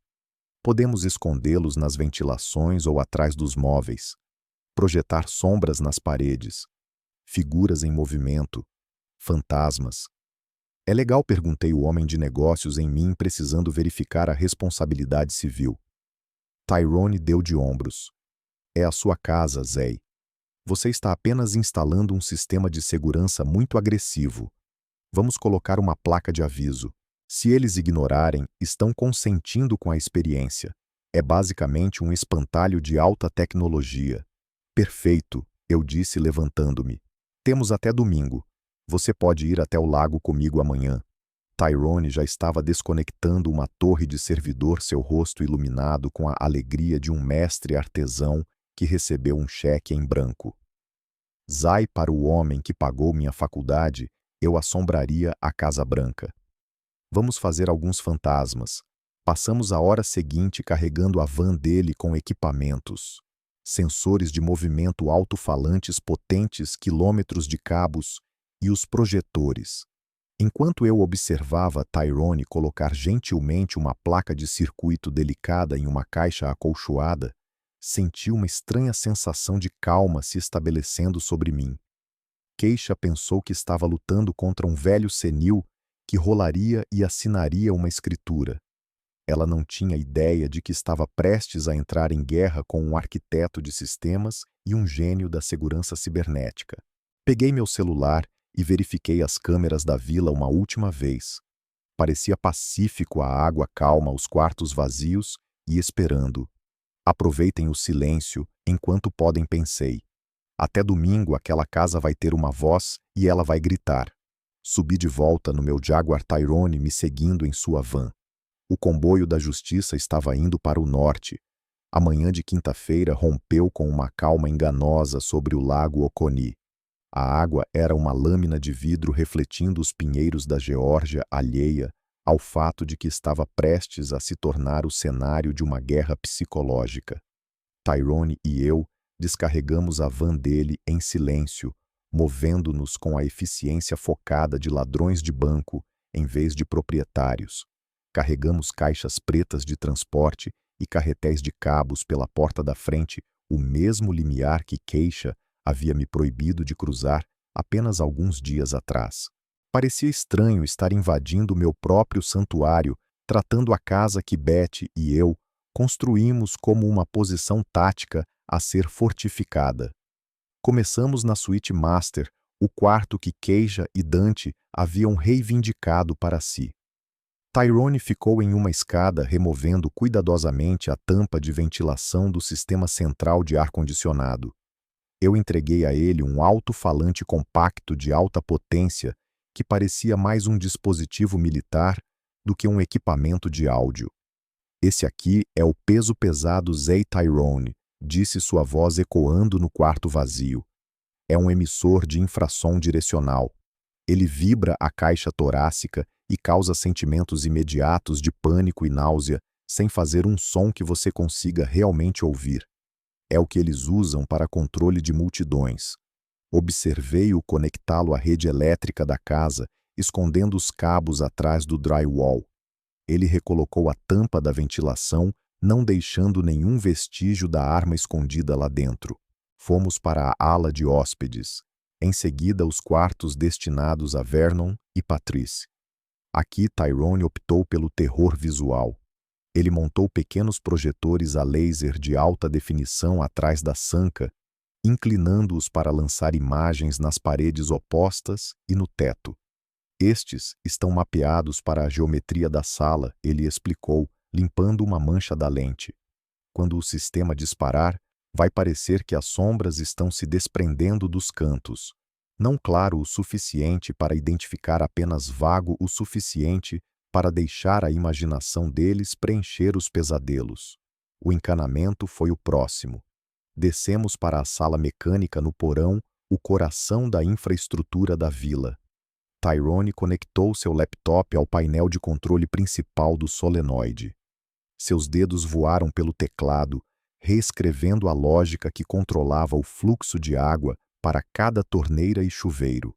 Podemos escondê-los nas ventilações ou atrás dos móveis. projetar sombras nas paredes, figuras em movimento, fantasmas. É legal, perguntei o homem de negócios em mim, precisando verificar a responsabilidade civil. Tyrone deu de ombros. É a sua casa, Zay. Você está apenas instalando um sistema de segurança muito agressivo. Vamos colocar uma placa de aviso. Se eles ignorarem, estão consentindo com a experiência. É basicamente um espantalho de alta tecnologia. Perfeito, eu disse levantando-me. Temos até domingo. Você pode ir até o lago comigo amanhã. Tyrone já estava desconectando uma torre de servidor, seu rosto iluminado com a alegria de um mestre artesão que recebeu um cheque em branco. Zay, para o homem que pagou minha faculdade, eu assombraria a Casa Branca. Vamos fazer alguns fantasmas. Passamos a hora seguinte carregando a van dele com equipamentos. Sensores de movimento alto-falantes potentes, quilômetros de cabos e os projetores. Enquanto eu observava Tyrone colocar gentilmente uma placa de circuito delicada em uma caixa acolchoada, senti uma estranha sensação de calma se estabelecendo sobre mim. Keisha pensou que estava lutando contra um velho senil que rolaria e assinaria uma escritura. Ela não tinha ideia de que estava prestes a entrar em guerra com um arquiteto de sistemas e um gênio da segurança cibernética. Peguei meu celular e verifiquei as câmeras da vila uma última vez. Parecia pacífico, a água calma, os quartos vazios e esperando. Aproveitem o silêncio enquanto podem, pensei. Até domingo aquela casa vai ter uma voz e ela vai gritar. Subi de volta no meu Jaguar, Tyrone me seguindo em sua van. O comboio da justiça estava indo para o norte. A manhã de quinta-feira rompeu com uma calma enganosa sobre o lago Oconee. A água era uma lâmina de vidro refletindo os pinheiros da Geórgia, alheia ao fato de que estava prestes a se tornar o cenário de uma guerra psicológica. Tyrone e eu descarregamos a van dele em silêncio, movendo-nos com a eficiência focada de ladrões de banco em vez de proprietários. Carregamos caixas pretas de transporte e carretéis de cabos pela porta da frente, o mesmo limiar que Keisha havia me proibido de cruzar apenas alguns dias atrás. Parecia estranho estar invadindo meu próprio santuário, tratando a casa que Betty e eu construímos como uma posição tática a ser fortificada. Começamos na suíte master, o quarto que Keisha e Dante haviam reivindicado para si. Tyrone ficou em uma escada removendo cuidadosamente a tampa de ventilação do sistema central de ar-condicionado. Eu entreguei a ele um alto-falante compacto de alta potência que parecia mais um dispositivo militar do que um equipamento de áudio. Esse aqui é o peso pesado Zay Tyrone, disse sua voz ecoando no quarto vazio. É um emissor de infrassom direcional. Ele vibra a caixa torácica e causa sentimentos imediatos de pânico e náusea, sem fazer um som que você consiga realmente ouvir. É o que eles usam para controle de multidões. Observei-o conectá-lo à rede elétrica da casa, escondendo os cabos atrás do drywall. Ele recolocou a tampa da ventilação, não deixando nenhum vestígio da arma escondida lá dentro. Fomos para a ala de hóspedes. Em seguida, os quartos destinados a Vernon e Patrice. Aqui, Tyrone optou pelo terror visual. Ele montou pequenos projetores a laser de alta definição atrás da sanca, inclinando-os para lançar imagens nas paredes opostas e no teto. Estes estão mapeados para a geometria da sala, ele explicou, limpando uma mancha da lente. Quando o sistema disparar, vai parecer que as sombras estão se desprendendo dos cantos. Não claro o suficiente para identificar, apenas vago o suficiente para deixar a imaginação deles preencher os pesadelos. O encanamento foi o próximo. Descemos para a sala mecânica no porão, o coração da infraestrutura da vila. Tyrone conectou seu laptop ao painel de controle principal do solenoide. Seus dedos voaram pelo teclado, reescrevendo a lógica que controlava o fluxo de água para cada torneira e chuveiro.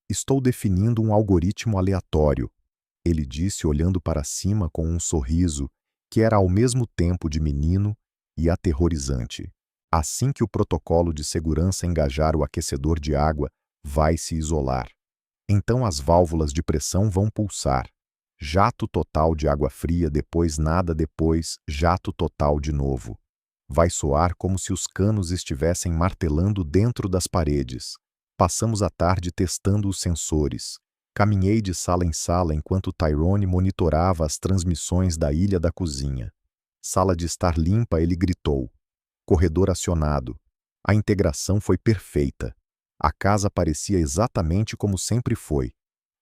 Estou definindo um algoritmo aleatório, ele disse olhando para cima com um sorriso que era ao mesmo tempo de menino e aterrorizante. Assim que o protocolo de segurança engajar o aquecedor de água, vai se isolar. Então as válvulas de pressão vão pulsar. Jato total de água fria, depois nada, depois jato total de novo. Vai soar como se os canos estivessem martelando dentro das paredes. Passamos a tarde testando os sensores. Caminhei de sala em sala enquanto Tyrone monitorava as transmissões da ilha da cozinha. Sala de estar limpa, ele gritou. Corredor acionado. A integração foi perfeita. A casa parecia exatamente como sempre foi.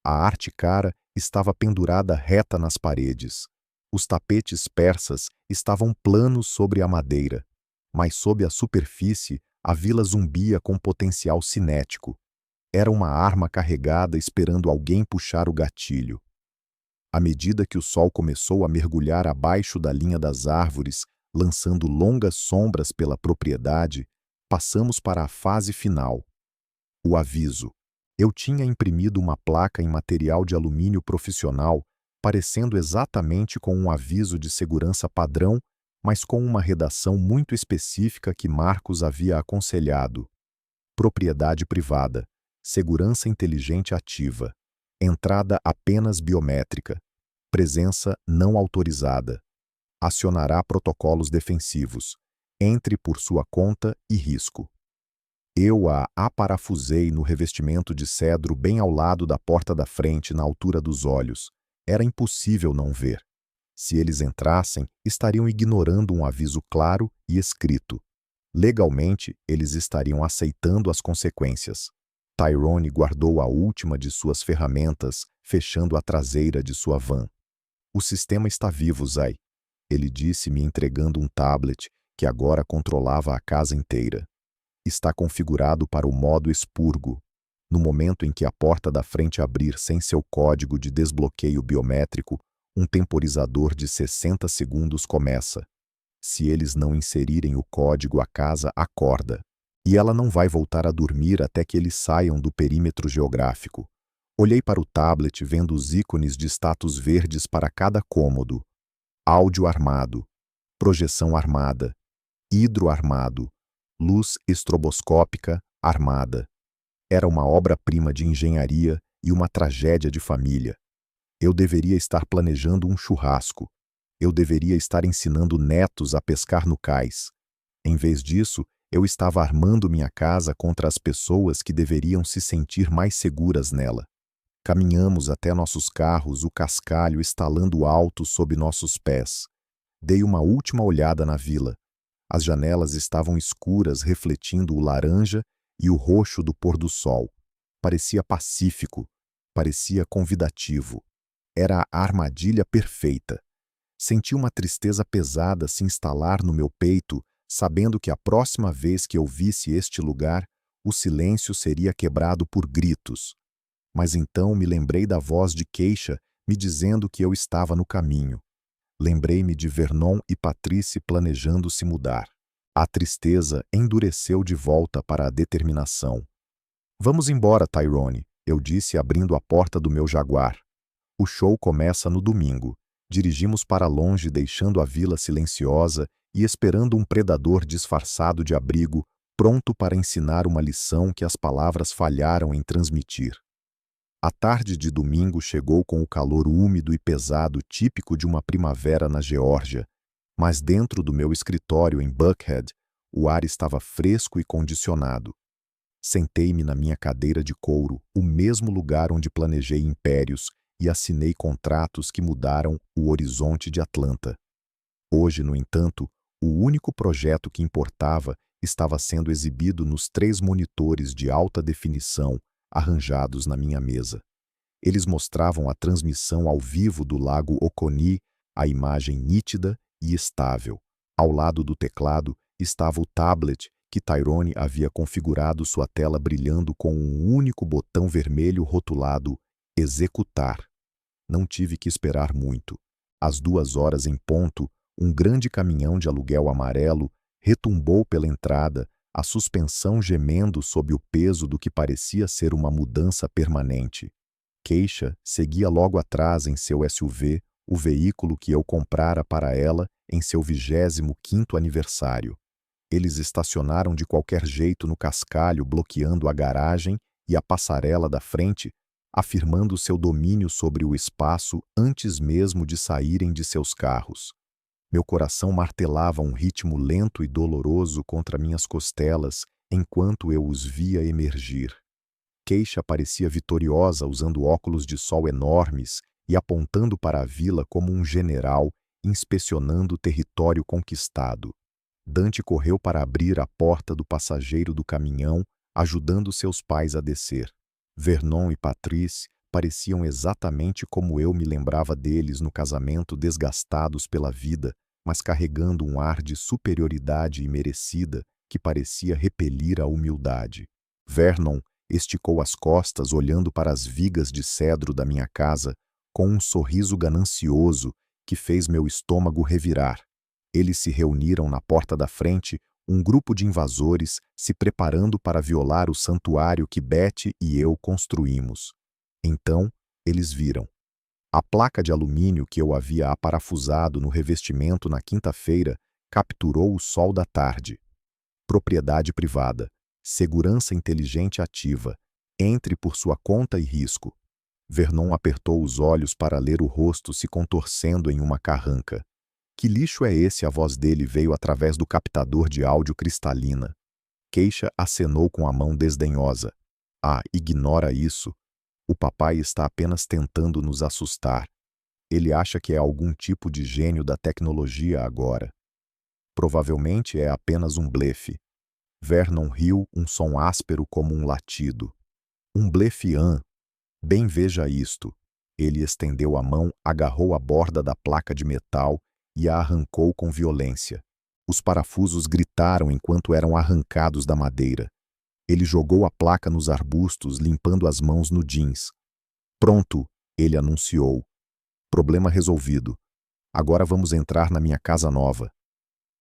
A arte cara estava pendurada reta nas paredes. Os tapetes persas estavam planos sobre a madeira, mas sob a superfície a vila zumbia com potencial cinético. Era uma arma carregada esperando alguém puxar o gatilho. À medida que o sol começou a mergulhar abaixo da linha das árvores, lançando longas sombras pela propriedade, passamos para a fase final. O aviso. Eu tinha imprimido uma placa em material de alumínio profissional, parecendo exatamente com um aviso de segurança padrão, mas com uma redação muito específica que Marcos havia aconselhado. Propriedade privada. Segurança inteligente ativa. Entrada apenas biométrica. Presença não autorizada. Acionará protocolos defensivos. Entre por sua conta e risco. Eu a aparafusei no revestimento de cedro bem ao lado da porta da frente, na altura dos olhos. Era impossível não ver. Se eles entrassem, estariam ignorando um aviso claro e escrito. Legalmente, eles estariam aceitando as consequências. Tyrone guardou a última de suas ferramentas, fechando a traseira de sua van. O sistema está vivo, Zay. Ele disse, me entregando um tablet que agora controlava a casa inteira. Está configurado para o modo expurgo. No momento em que a porta da frente abrir sem seu código de desbloqueio biométrico, um temporizador de 60 segundos começa. Se eles não inserirem o código, a casa acorda. E ela não vai voltar a dormir até que eles saiam do perímetro geográfico. Olhei para o tablet vendo os ícones de status verdes para cada cômodo. Áudio armado, projeção armada, hidro armado, luz estroboscópica armada. Era uma obra-prima de engenharia e uma tragédia de família. Eu deveria estar planejando um churrasco. Eu deveria estar ensinando netos a pescar no cais. Em vez disso, eu estava armando minha casa contra as pessoas que deveriam se sentir mais seguras nela. Caminhamos até nossos carros, o cascalho estalando alto sob nossos pés. Dei uma última olhada na vila. As janelas estavam escuras, refletindo o laranja e o roxo do pôr do sol. Parecia pacífico, parecia convidativo. Era a armadilha perfeita. Senti uma tristeza pesada se instalar no meu peito, sabendo que a próxima vez que eu visse este lugar, o silêncio seria quebrado por gritos. Mas então me lembrei da voz de Keisha me dizendo que eu estava no caminho. Lembrei-me de Vernon e Patrice planejando se mudar. A tristeza endureceu de volta para a determinação. Vamos embora, Tyrone, eu disse abrindo a porta do meu Jaguar. O show começa no domingo. Dirigimos para longe, deixando a vila silenciosa e esperando um predador disfarçado de abrigo, pronto para ensinar uma lição que as palavras falharam em transmitir. A tarde de domingo chegou com o calor úmido e pesado típico de uma primavera na Geórgia, mas dentro do meu escritório em Buckhead, o ar estava fresco e condicionado. Sentei-me na minha cadeira de couro, o mesmo lugar onde planejei impérios e assinei contratos que mudaram o horizonte de Atlanta. Hoje, no entanto, o único projeto que importava estava sendo exibido nos 3 monitores de alta definição arranjados na minha mesa. Eles mostravam a transmissão ao vivo do lago Oconee, a imagem nítida e estável. Ao lado do teclado estava o tablet que Tyrone havia configurado, sua tela brilhando com um único botão vermelho rotulado Executar. Não tive que esperar muito. Às 2 horas em ponto, um grande caminhão de aluguel amarelo retumbou pela entrada, a suspensão gemendo sob o peso do que parecia ser uma mudança permanente. Keisha seguia logo atrás em seu SUV, o veículo que eu comprara para ela em seu 25º aniversário. Eles estacionaram de qualquer jeito no cascalho, bloqueando a garagem e a passarela da frente, afirmando seu domínio sobre o espaço antes mesmo de saírem de seus carros. Meu coração martelava um ritmo lento e doloroso contra minhas costelas enquanto eu os via emergir. Keisha parecia vitoriosa usando óculos de sol enormes e apontando para a vila como um general inspecionando o território conquistado. Dante correu para abrir a porta do passageiro do caminhão, ajudando seus pais a descer. Vernon e Patrice pareciam exatamente como eu me lembrava deles no casamento, desgastados pela vida, mas carregando um ar de superioridade imerecida que parecia repelir a humildade. Vernon esticou as costas olhando para as vigas de cedro da minha casa com um sorriso ganancioso que fez meu estômago revirar. Eles se reuniram na porta da frente, um grupo de invasores se preparando para violar o santuário que Betty e eu construímos. Então, eles viram. A placa de alumínio que eu havia aparafusado no revestimento na quinta-feira capturou o sol da tarde. Propriedade privada. Segurança inteligente ativa. Entre por sua conta e risco. Vernon apertou os olhos para ler o rosto se contorcendo em uma carranca. Que lixo é esse? A voz dele veio através do captador de áudio cristalina. Keisha acenou com a mão desdenhosa. Ah, ignora isso. O papai está apenas tentando nos assustar. Ele acha que é algum tipo de gênio da tecnologia agora. Provavelmente é apenas um blefe. Vernon riu, um som áspero como um latido. Um blefe, Bem, veja isto. Ele estendeu a mão, agarrou a borda da placa de metal e a arrancou com violência. Os parafusos gritaram enquanto eram arrancados da madeira. Ele jogou a placa nos arbustos, limpando as mãos no jeans. Pronto, ele anunciou. Problema resolvido. Agora vamos entrar na minha casa nova.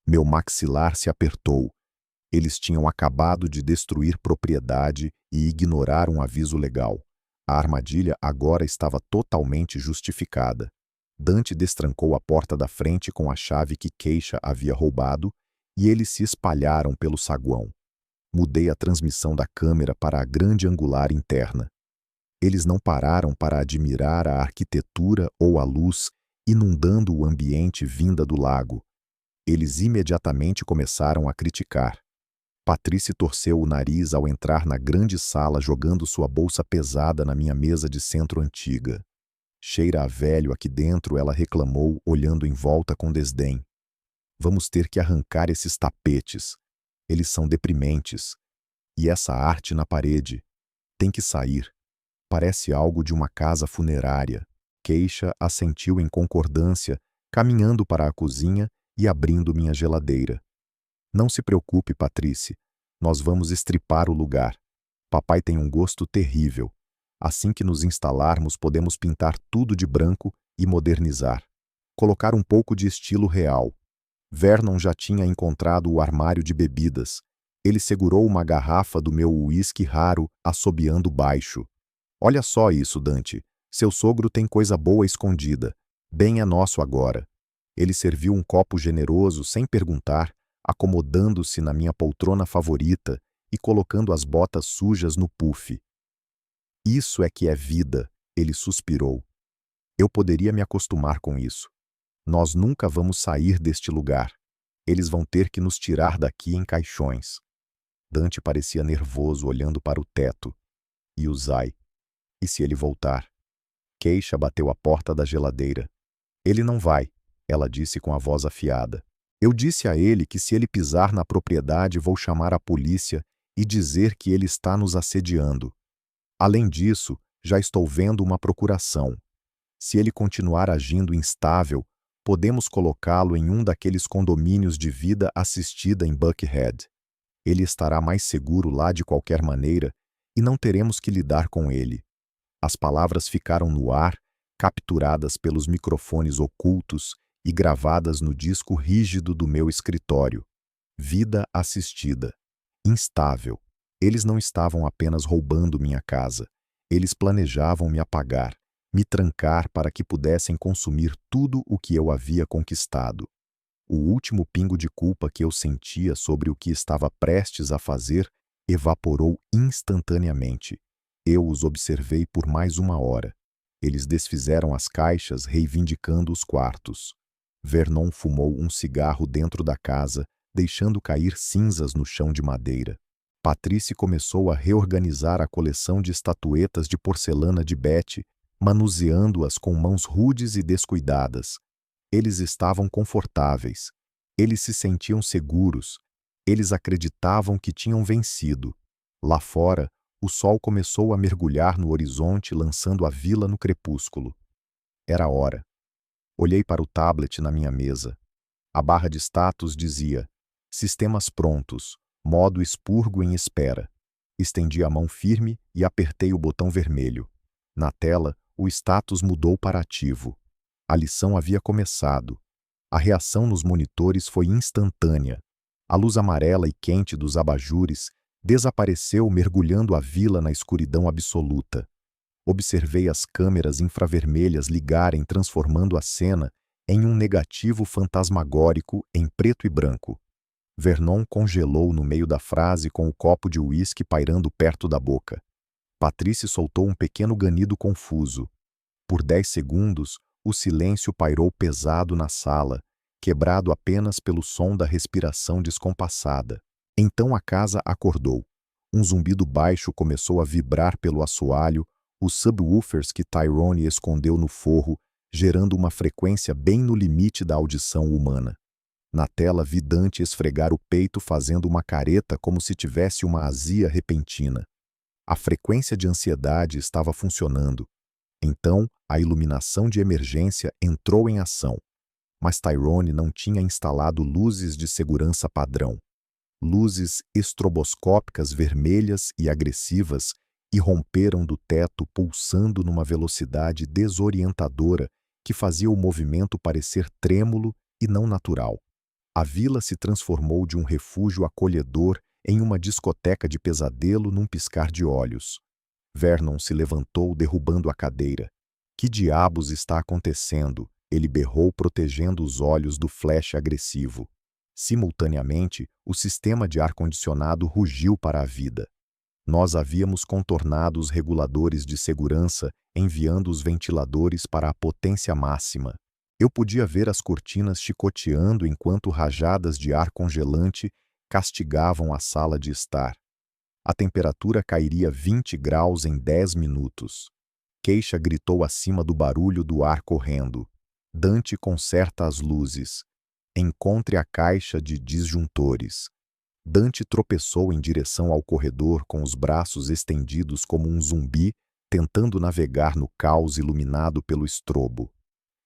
Meu maxilar se apertou. Eles tinham acabado de destruir propriedade e ignorar um aviso legal. A armadilha agora estava totalmente justificada. Dante destrancou a porta da frente com a chave que Keisha havia roubado e eles se espalharam pelo saguão. Mudei a transmissão da câmera para a grande angular interna. Eles não pararam para admirar a arquitetura ou a luz inundando o ambiente vinda do lago. Eles imediatamente começaram a criticar. Patrice torceu o nariz ao entrar na grande sala jogando sua bolsa pesada na minha mesa de centro antiga. Cheira a velho aqui dentro, ela reclamou, olhando em volta com desdém. Vamos ter que arrancar esses tapetes. Eles são deprimentes. E essa arte na parede. Tem que sair. Parece algo de uma casa funerária. Keisha assentiu em concordância, caminhando para a cozinha e abrindo minha geladeira. Não se preocupe, Patrice. Nós vamos estripar o lugar. Papai tem um gosto terrível. Assim que nos instalarmos, podemos pintar tudo de branco e modernizar. Colocar um pouco de estilo real. Vernon já tinha encontrado o armário de bebidas. Ele segurou uma garrafa do meu uísque raro, assobiando baixo. Olha só isso, Dante. Seu sogro tem coisa boa escondida. Bem é nosso agora. Ele serviu um copo generoso sem perguntar, acomodando-se na minha poltrona favorita e colocando as botas sujas no puff. Isso é que é vida, ele suspirou. Eu poderia me acostumar com isso. Nós nunca vamos sair deste lugar. Eles vão ter que nos tirar daqui em caixões. Dante parecia nervoso olhando para o teto. E o Zai? E se ele voltar? Keisha bateu a porta da geladeira. Ele não vai, ela disse com a voz afiada. Eu disse a ele que se ele pisar na propriedade vou chamar a polícia e dizer que ele está nos assediando. Além disso, já estou vendo uma procuração. Se ele continuar agindo instável, podemos colocá-lo em um daqueles condomínios de vida assistida em Buckhead. Ele estará mais seguro lá de qualquer maneira e não teremos que lidar com ele. As palavras ficaram no ar, capturadas pelos microfones ocultos e gravadas no disco rígido do meu escritório. Vida assistida. Instável. Eles não estavam apenas roubando minha casa. Eles planejavam me apagar, me trancar para que pudessem consumir tudo o que eu havia conquistado. O último pingo de culpa que eu sentia sobre o que estava prestes a fazer evaporou instantaneamente. Eu os observei por mais 1 hora. Eles desfizeram as caixas, reivindicando os quartos. Vernon fumou um cigarro dentro da casa, deixando cair cinzas no chão de madeira. Patrice começou a reorganizar a coleção de estatuetas de porcelana de Betty, manuseando-as com mãos rudes e descuidadas. Eles estavam confortáveis. Eles se sentiam seguros. Eles acreditavam que tinham vencido. Lá fora, o sol começou a mergulhar no horizonte, lançando a vila no crepúsculo. Era hora. Olhei para o tablet na minha mesa. A barra de status dizia: Sistemas prontos, modo expurgo em espera. Estendi a mão firme e apertei o botão vermelho. Na tela, o status mudou para ativo. A lição havia começado. A reação nos monitores foi instantânea. A luz amarela e quente dos abajures desapareceu, mergulhando a vila na escuridão absoluta. Observei as câmeras infravermelhas ligarem, transformando a cena em um negativo fantasmagórico em preto e branco. Vernon congelou no meio da frase com o copo de uísque pairando perto da boca. Patrice soltou um pequeno ganido confuso. Por 10 segundos, o silêncio pairou pesado na sala, quebrado apenas pelo som da respiração descompassada. Então a casa acordou. Um zumbido baixo começou a vibrar pelo assoalho, os subwoofers que Tyrone escondeu no forro, gerando uma frequência bem no limite da audição humana. Na tela vi Dante esfregar o peito fazendo uma careta como se tivesse uma azia repentina. A frequência de ansiedade estava funcionando. Então, a iluminação de emergência entrou em ação. Mas Tyrone não tinha instalado luzes de segurança padrão. Luzes estroboscópicas vermelhas e agressivas irromperam do teto, pulsando numa velocidade desorientadora que fazia o movimento parecer trêmulo e não natural. A vila se transformou de um refúgio acolhedor em uma discoteca de pesadelo num piscar de olhos. Vernon se levantou, derrubando a cadeira. Que diabos está acontecendo? Ele berrou, protegendo os olhos do flash agressivo. Simultaneamente, o sistema de ar-condicionado rugiu para a vida. Nós havíamos contornado os reguladores de segurança, enviando os ventiladores para a potência máxima. Eu podia ver as cortinas chicoteando enquanto rajadas de ar congelante castigavam a sala de estar. A temperatura cairia 20 graus em 10 minutos. Keisha gritou acima do barulho do ar correndo. Dante conserta as luzes. Encontre a caixa de disjuntores. Dante tropeçou em direção ao corredor com os braços estendidos como um zumbi, tentando navegar no caos iluminado pelo estrobo.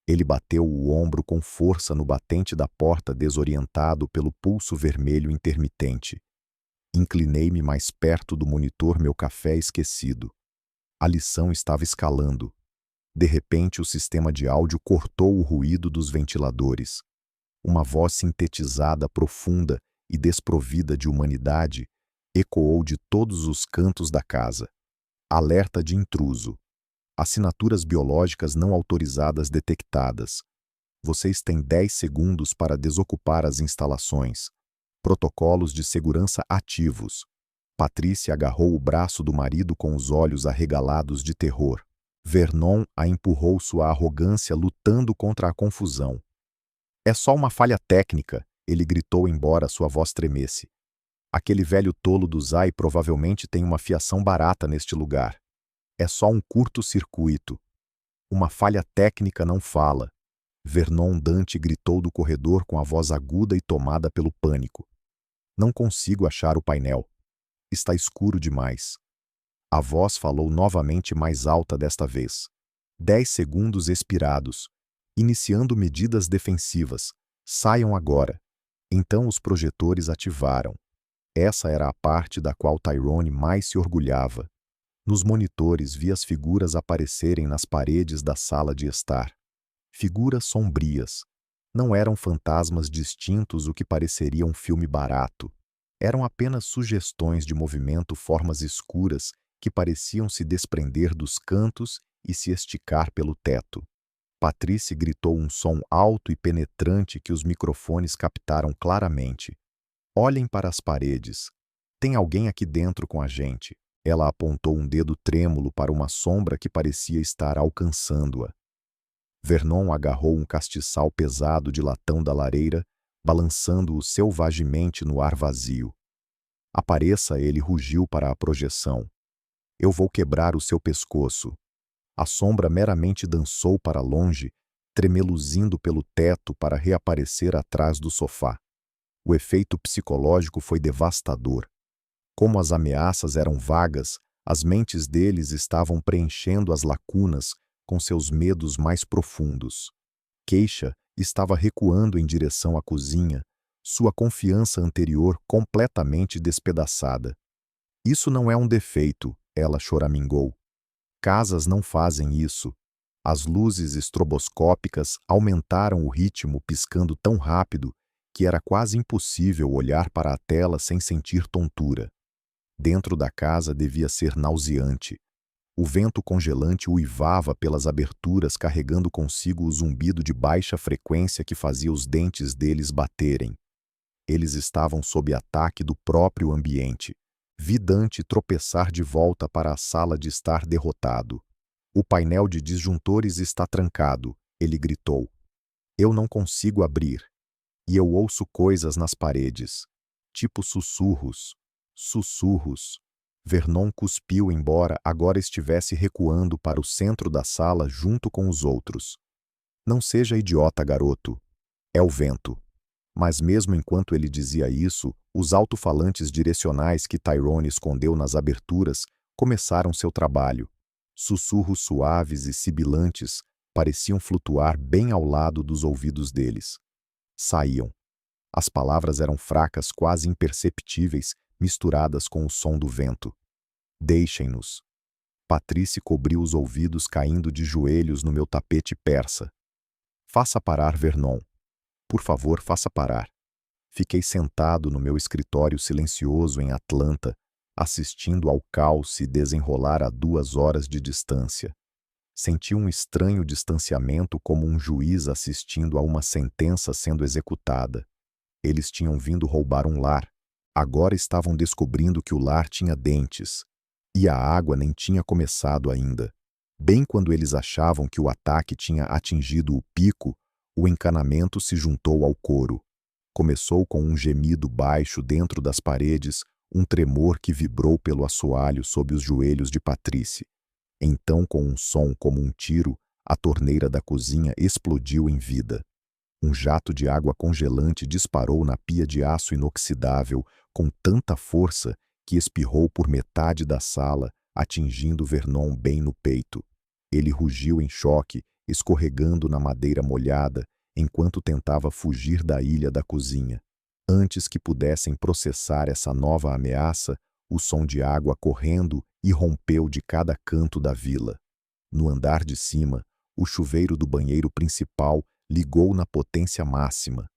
Ele bateu o ombro com força no batente da porta, desorientado pelo pulso vermelho intermitente. Inclinei-me mais perto do monitor, meu café esquecido. A lição estava escalando. De repente, o sistema de áudio cortou o ruído dos ventiladores. Uma voz sintetizada, profunda e desprovida de humanidade ecoou de todos os cantos da casa. Alerta de intruso. Assinaturas biológicas não autorizadas detectadas. Vocês têm 10 segundos para desocupar as instalações. Protocolos de segurança ativos. Patrícia agarrou o braço do marido com os olhos arregalados de terror. Vernon a empurrou, sua arrogância lutando contra a confusão. É só uma falha técnica, ele gritou embora sua voz tremesse. Aquele velho tolo do Zai provavelmente tem uma fiação barata neste lugar. É só um curto-circuito. Uma falha técnica não fala. Vernon Dante gritou do corredor com a voz aguda e tomada pelo pânico. Não consigo achar o painel. Está escuro demais. A voz falou novamente, mais alta desta vez. 10 segundos expirados. Iniciando medidas defensivas. Saiam agora. Então os projetores ativaram. Essa era a parte da qual Tyrone mais se orgulhava. Nos monitores vi as figuras aparecerem nas paredes da sala de estar. Figuras sombrias. Não eram fantasmas distintos, o que pareceria um filme barato. Eram apenas sugestões de movimento, formas escuras que pareciam se desprender dos cantos e se esticar pelo teto. Patrícia gritou um som alto e penetrante que os microfones captaram claramente. Olhem para as paredes. Tem alguém aqui dentro com a gente. Ela apontou um dedo trêmulo para uma sombra que parecia estar alcançando-a. Vernon agarrou um castiçal pesado de latão da lareira, balançando-o selvagemente no ar vazio. Apareça, ele rugiu para a projeção. Eu vou quebrar o seu pescoço. A sombra meramente dançou para longe, tremeluzindo pelo teto para reaparecer atrás do sofá. O efeito psicológico foi devastador. Como as ameaças eram vagas, as mentes deles estavam preenchendo as lacunas com seus medos mais profundos. Keisha estava recuando em direção à cozinha, sua confiança anterior completamente despedaçada. Isso não é um defeito, ela choramingou. Casas não fazem isso. As luzes estroboscópicas aumentaram o ritmo, piscando tão rápido que era quase impossível olhar para a tela sem sentir tontura. Dentro da casa devia ser nauseante. O vento congelante uivava pelas aberturas, carregando consigo o zumbido de baixa frequência que fazia os dentes deles baterem. Eles estavam sob ataque do próprio ambiente. Vi Dante tropeçar de volta para a sala de estar derrotado. O painel de disjuntores está trancado, ele gritou. Eu não consigo abrir. E eu ouço coisas nas paredes. Tipo sussurros. Sussurros. Vernon cuspiu, embora agora estivesse recuando para o centro da sala junto com os outros. Não seja idiota, garoto. É o vento. Mas mesmo enquanto ele dizia isso, os alto-falantes direcionais que Tyrone escondeu nas aberturas começaram seu trabalho. Sussurros suaves e sibilantes pareciam flutuar bem ao lado dos ouvidos deles. Saíam. As palavras eram fracas, quase imperceptíveis, misturadas com o som do vento. Deixem-nos. Patrícia cobriu os ouvidos, caindo de joelhos no meu tapete persa. Faça parar, Vernon. Por favor, faça parar. Fiquei sentado no meu escritório silencioso em Atlanta, assistindo ao caos se desenrolar a 2 horas de distância. Senti um estranho distanciamento, como um juiz assistindo a uma sentença sendo executada. Eles tinham vindo roubar um lar. Agora estavam descobrindo que o lar tinha dentes. E a água nem tinha começado ainda. Bem quando eles achavam que o ataque tinha atingido o pico, o encanamento se juntou ao coro. Começou com um gemido baixo dentro das paredes, um tremor que vibrou pelo assoalho sob os joelhos de Patrícia. Então, com um som como um tiro, a torneira da cozinha explodiu em vida. Um jato de água congelante disparou na pia de aço inoxidável com tanta força que espirrou por metade da sala, atingindo Vernon bem no peito. Ele rugiu em choque, escorregando na madeira molhada, enquanto tentava fugir da ilha da cozinha. Antes que pudessem processar essa nova ameaça, o som de água correndo irrompeu de cada canto da vila. No andar de cima, o chuveiro do banheiro principal ligou na potência máxima.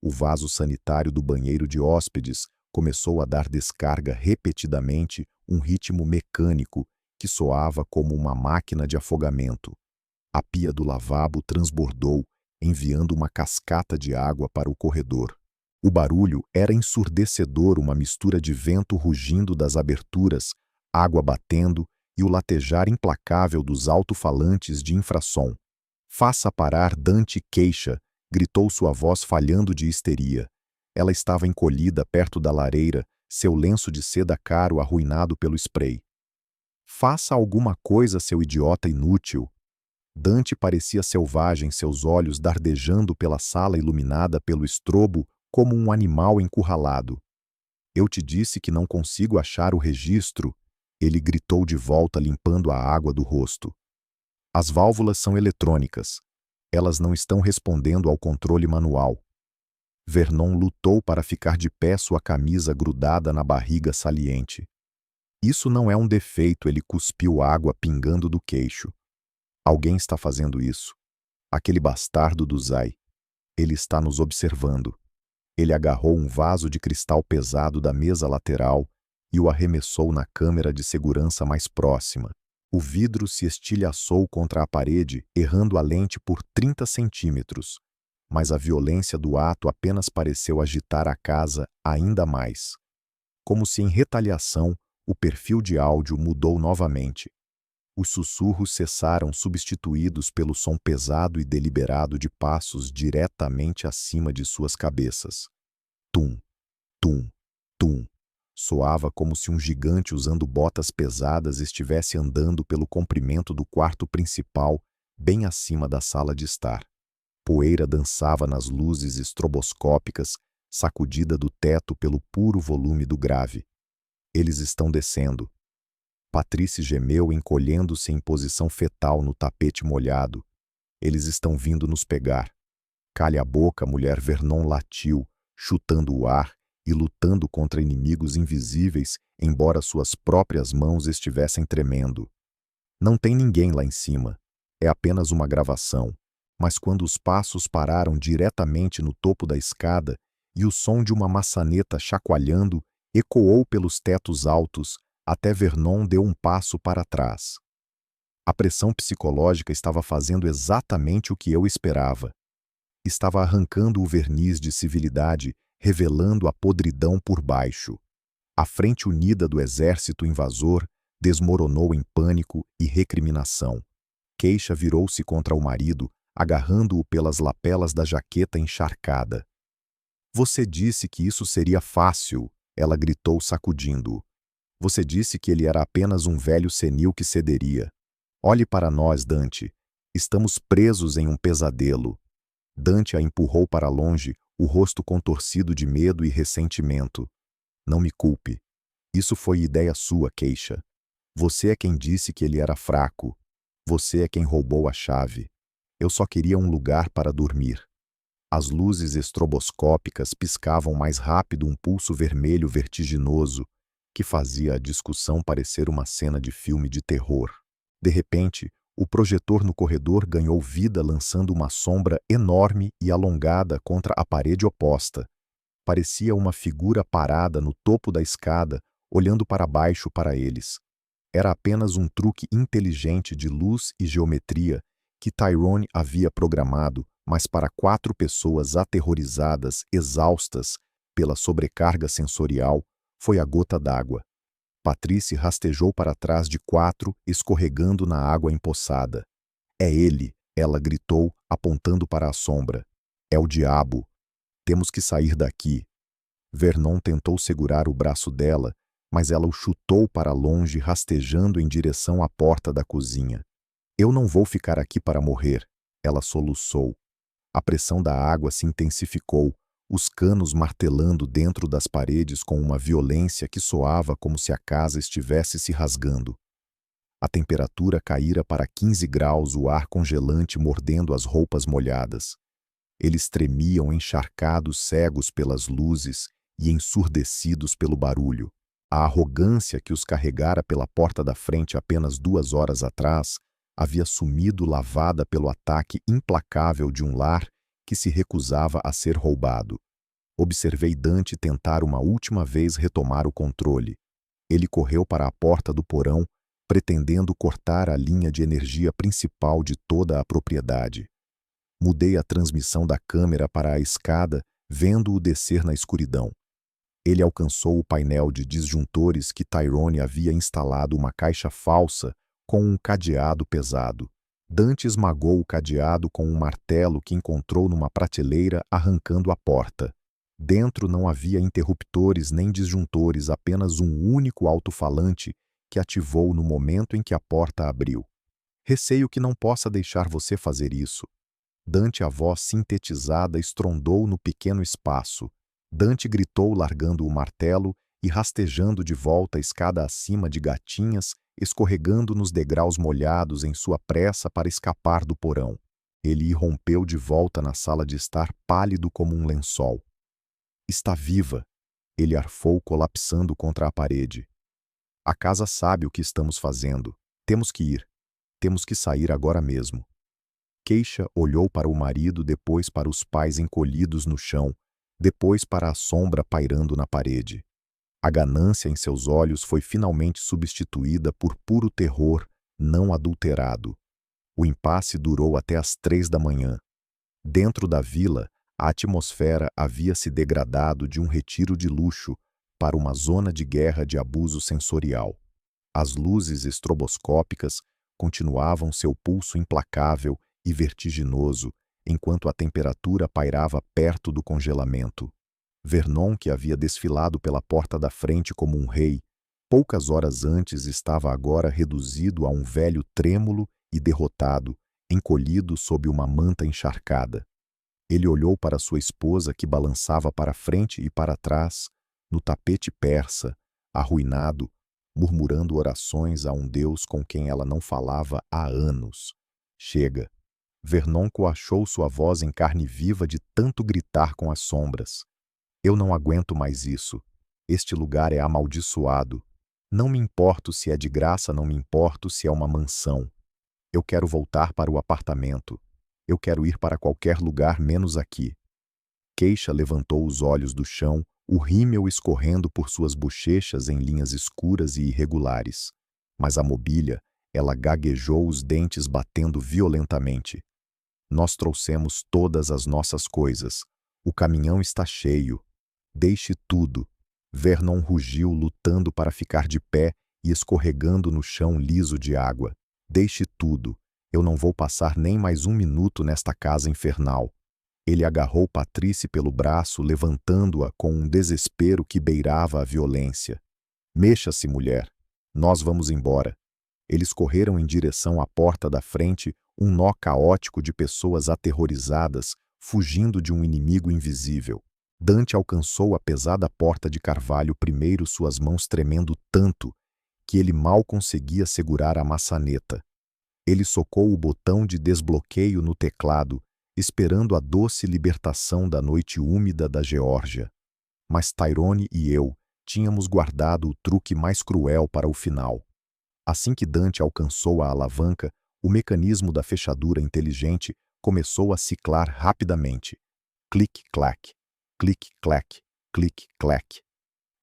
O vaso sanitário do banheiro de hóspedes começou a dar descarga repetidamente, um ritmo mecânico que soava como uma máquina de afogamento. A pia do lavabo transbordou, enviando uma cascata de água para o corredor. O barulho era ensurdecedor, uma mistura de vento rugindo das aberturas, água batendo e o latejar implacável dos alto-falantes de infrassom. Faça parar, Dante Keisha, gritou sua voz falhando de histeria. Ela estava encolhida perto da lareira, seu lenço de seda caro arruinado pelo spray. Faça alguma coisa, seu idiota inútil. Dante parecia selvagem, seus olhos dardejando pela sala iluminada pelo estrobo como um animal encurralado. Eu te disse que não consigo achar o registro, ele gritou de volta, limpando a água do rosto. As válvulas são eletrônicas. Elas não estão respondendo ao controle manual. Vernon lutou para ficar de pé, sua camisa grudada na barriga saliente. Isso não é um defeito, ele cuspiu água pingando do queixo. Alguém está fazendo isso. Aquele bastardo do Zay. Ele está nos observando. Ele agarrou um vaso de cristal pesado da mesa lateral e o arremessou na câmera de segurança mais próxima. O vidro se estilhaçou contra a parede, errando a lente por 30 centímetros. Mas a violência do ato apenas pareceu agitar a casa ainda mais. Como se em retaliação, o perfil de áudio mudou novamente. Os sussurros cessaram, substituídos pelo som pesado e deliberado de passos diretamente acima de suas cabeças. Tum, tum, tum. Soava como se um gigante usando botas pesadas estivesse andando pelo comprimento do quarto principal, bem acima da sala de estar. Poeira dançava nas luzes estroboscópicas, sacudida do teto pelo puro volume do grave. Eles estão descendo. Patrice gemeu, encolhendo-se em posição fetal no tapete molhado. Eles estão vindo nos pegar. Calha a boca, mulher. Vernon latiu, chutando o ar e lutando contra inimigos invisíveis, embora suas próprias mãos estivessem tremendo. Não tem ninguém lá em cima. É apenas uma gravação. Mas quando os passos pararam diretamente no topo da escada e o som de uma maçaneta chacoalhando ecoou pelos tetos altos, até Vernon deu um passo para trás. A pressão psicológica estava fazendo exatamente o que eu esperava. Estava arrancando o verniz de civilidade, revelando a podridão por baixo. A frente unida do exército invasor desmoronou em pânico e recriminação. Keisha virou-se contra o marido, agarrando-o pelas lapelas da jaqueta encharcada. Você disse que isso seria fácil, ela gritou, sacudindo-o. Você disse que ele era apenas um velho senil que cederia. Olhe para nós, Dante. Estamos presos em um pesadelo. Dante a empurrou para longe, o rosto contorcido de medo e ressentimento. Não me culpe. Isso foi ideia sua, Keisha. Você é quem disse que ele era fraco. Você é quem roubou a chave. Eu só queria um lugar para dormir. As luzes estroboscópicas piscavam mais rápido, um pulso vermelho vertiginoso que fazia a discussão parecer uma cena de filme de terror. De repente, o projetor no corredor ganhou vida, lançando uma sombra enorme e alongada contra a parede oposta. Parecia uma figura parada no topo da escada, olhando para baixo para eles. Era apenas um truque inteligente de luz e geometria que Tyrone havia programado, mas para 4 pessoas aterrorizadas, exaustas pela sobrecarga sensorial, foi a gota d'água. Patrice rastejou para trás de 4, escorregando na água empoçada. É ele, ela gritou, apontando para a sombra. É o diabo. Temos que sair daqui. Vernon tentou segurar o braço dela, mas ela o chutou para longe, rastejando em direção à porta da cozinha. Eu não vou ficar aqui para morrer, ela soluçou. A pressão da água se intensificou, os canos martelando dentro das paredes com uma violência que soava como se a casa estivesse se rasgando. A temperatura caíra para 15 graus, o ar congelante mordendo as roupas molhadas. Eles tremiam, encharcados, cegos pelas luzes e ensurdecidos pelo barulho. A arrogância que os carregara pela porta da frente apenas 2 horas atrás havia sumido, lavada pelo ataque implacável de um lar que se recusava a ser roubado. Observei Dante tentar uma última vez retomar o controle. Ele correu para a porta do porão, pretendendo cortar a linha de energia principal de toda a propriedade. Mudei a transmissão da câmera para a escada, vendo-o descer na escuridão. Ele alcançou o painel de disjuntores que Tyrone havia instalado, uma caixa falsa com um cadeado pesado. Dante esmagou o cadeado com um martelo que encontrou numa prateleira, arrancando a porta. Dentro não havia interruptores nem disjuntores, apenas um único alto-falante que ativou no momento em que a porta abriu. Receio que não possa deixar você fazer isso. Dante, a voz sintetizada, estrondou no pequeno espaço. Dante gritou, largando o martelo e rastejando de volta a escada acima de gatinhas, escorregando nos degraus molhados em sua pressa para escapar do porão. Ele irrompeu de volta na sala de estar, pálido como um lençol. Está viva, ele arfou, colapsando contra a parede. A casa sabe o que estamos fazendo. Temos que ir. Temos que sair agora mesmo. Keisha olhou para o marido, depois para os pais encolhidos no chão, depois para a sombra pairando na parede. A ganância em seus olhos foi finalmente substituída por puro terror, não adulterado. O impasse durou até às 3 da manhã. Dentro da vila, a atmosfera havia se degradado de um retiro de luxo para uma zona de guerra de abuso sensorial. As luzes estroboscópicas continuavam seu pulso implacável e vertiginoso, enquanto a temperatura pairava perto do congelamento. Vernon, que havia desfilado pela porta da frente como um rei, poucas horas antes estava agora reduzido a um velho trêmulo e derrotado, encolhido sob uma manta encharcada. Ele olhou para sua esposa que balançava para frente e para trás, no tapete persa, arruinado, murmurando orações a um Deus com quem ela não falava há anos. Chega. Vernon coachou sua voz em carne viva de tanto gritar com as sombras. Eu não aguento mais isso. Este lugar é amaldiçoado. Não me importo se é de graça, não me importo se é uma mansão. Eu quero voltar para o apartamento. Eu quero ir para qualquer lugar menos aqui. Keisha levantou os olhos do chão, o rímel escorrendo por suas bochechas em linhas escuras e irregulares. Mas a mobília, ela gaguejou, os dentes batendo violentamente. Nós trouxemos todas as nossas coisas. O caminhão está cheio. Deixe tudo. Vernon rugiu, lutando para ficar de pé e escorregando no chão liso de água. Deixe tudo. Eu não vou passar nem mais um minuto nesta casa infernal. Ele agarrou Patrice pelo braço, levantando-a com um desespero que beirava a violência. Mexa-se, mulher. Nós vamos embora. Eles correram em direção à porta da frente, um nó caótico de pessoas aterrorizadas, fugindo de um inimigo invisível. Dante alcançou a pesada porta de carvalho primeiro, suas mãos tremendo tanto que ele mal conseguia segurar a maçaneta. Ele socou o botão de desbloqueio no teclado, esperando a doce libertação da noite úmida da Geórgia. Mas Tyrone e eu tínhamos guardado o truque mais cruel para o final. Assim que Dante alcançou a alavanca, o mecanismo da fechadura inteligente começou a ciclar rapidamente. Clic-clac, clic-clac, clic-clac.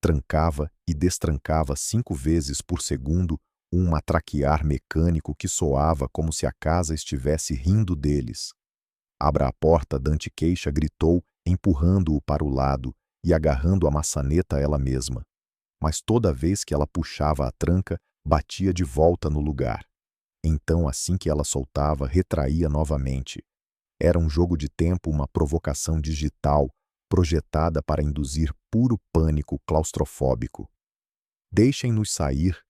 Trancava e destrancava 5 vezes por segundo um matraquear mecânico que soava como se a casa estivesse rindo deles. Abra a porta, Dante Keisha gritou, empurrando-o para o lado e agarrando a maçaneta ela mesma. Mas toda vez que ela puxava a tranca, batia de volta no lugar. Então, assim que ela soltava, retraía novamente. Era um jogo de tempo, uma provocação digital, projetada para induzir puro pânico claustrofóbico. Deixem-nos sair,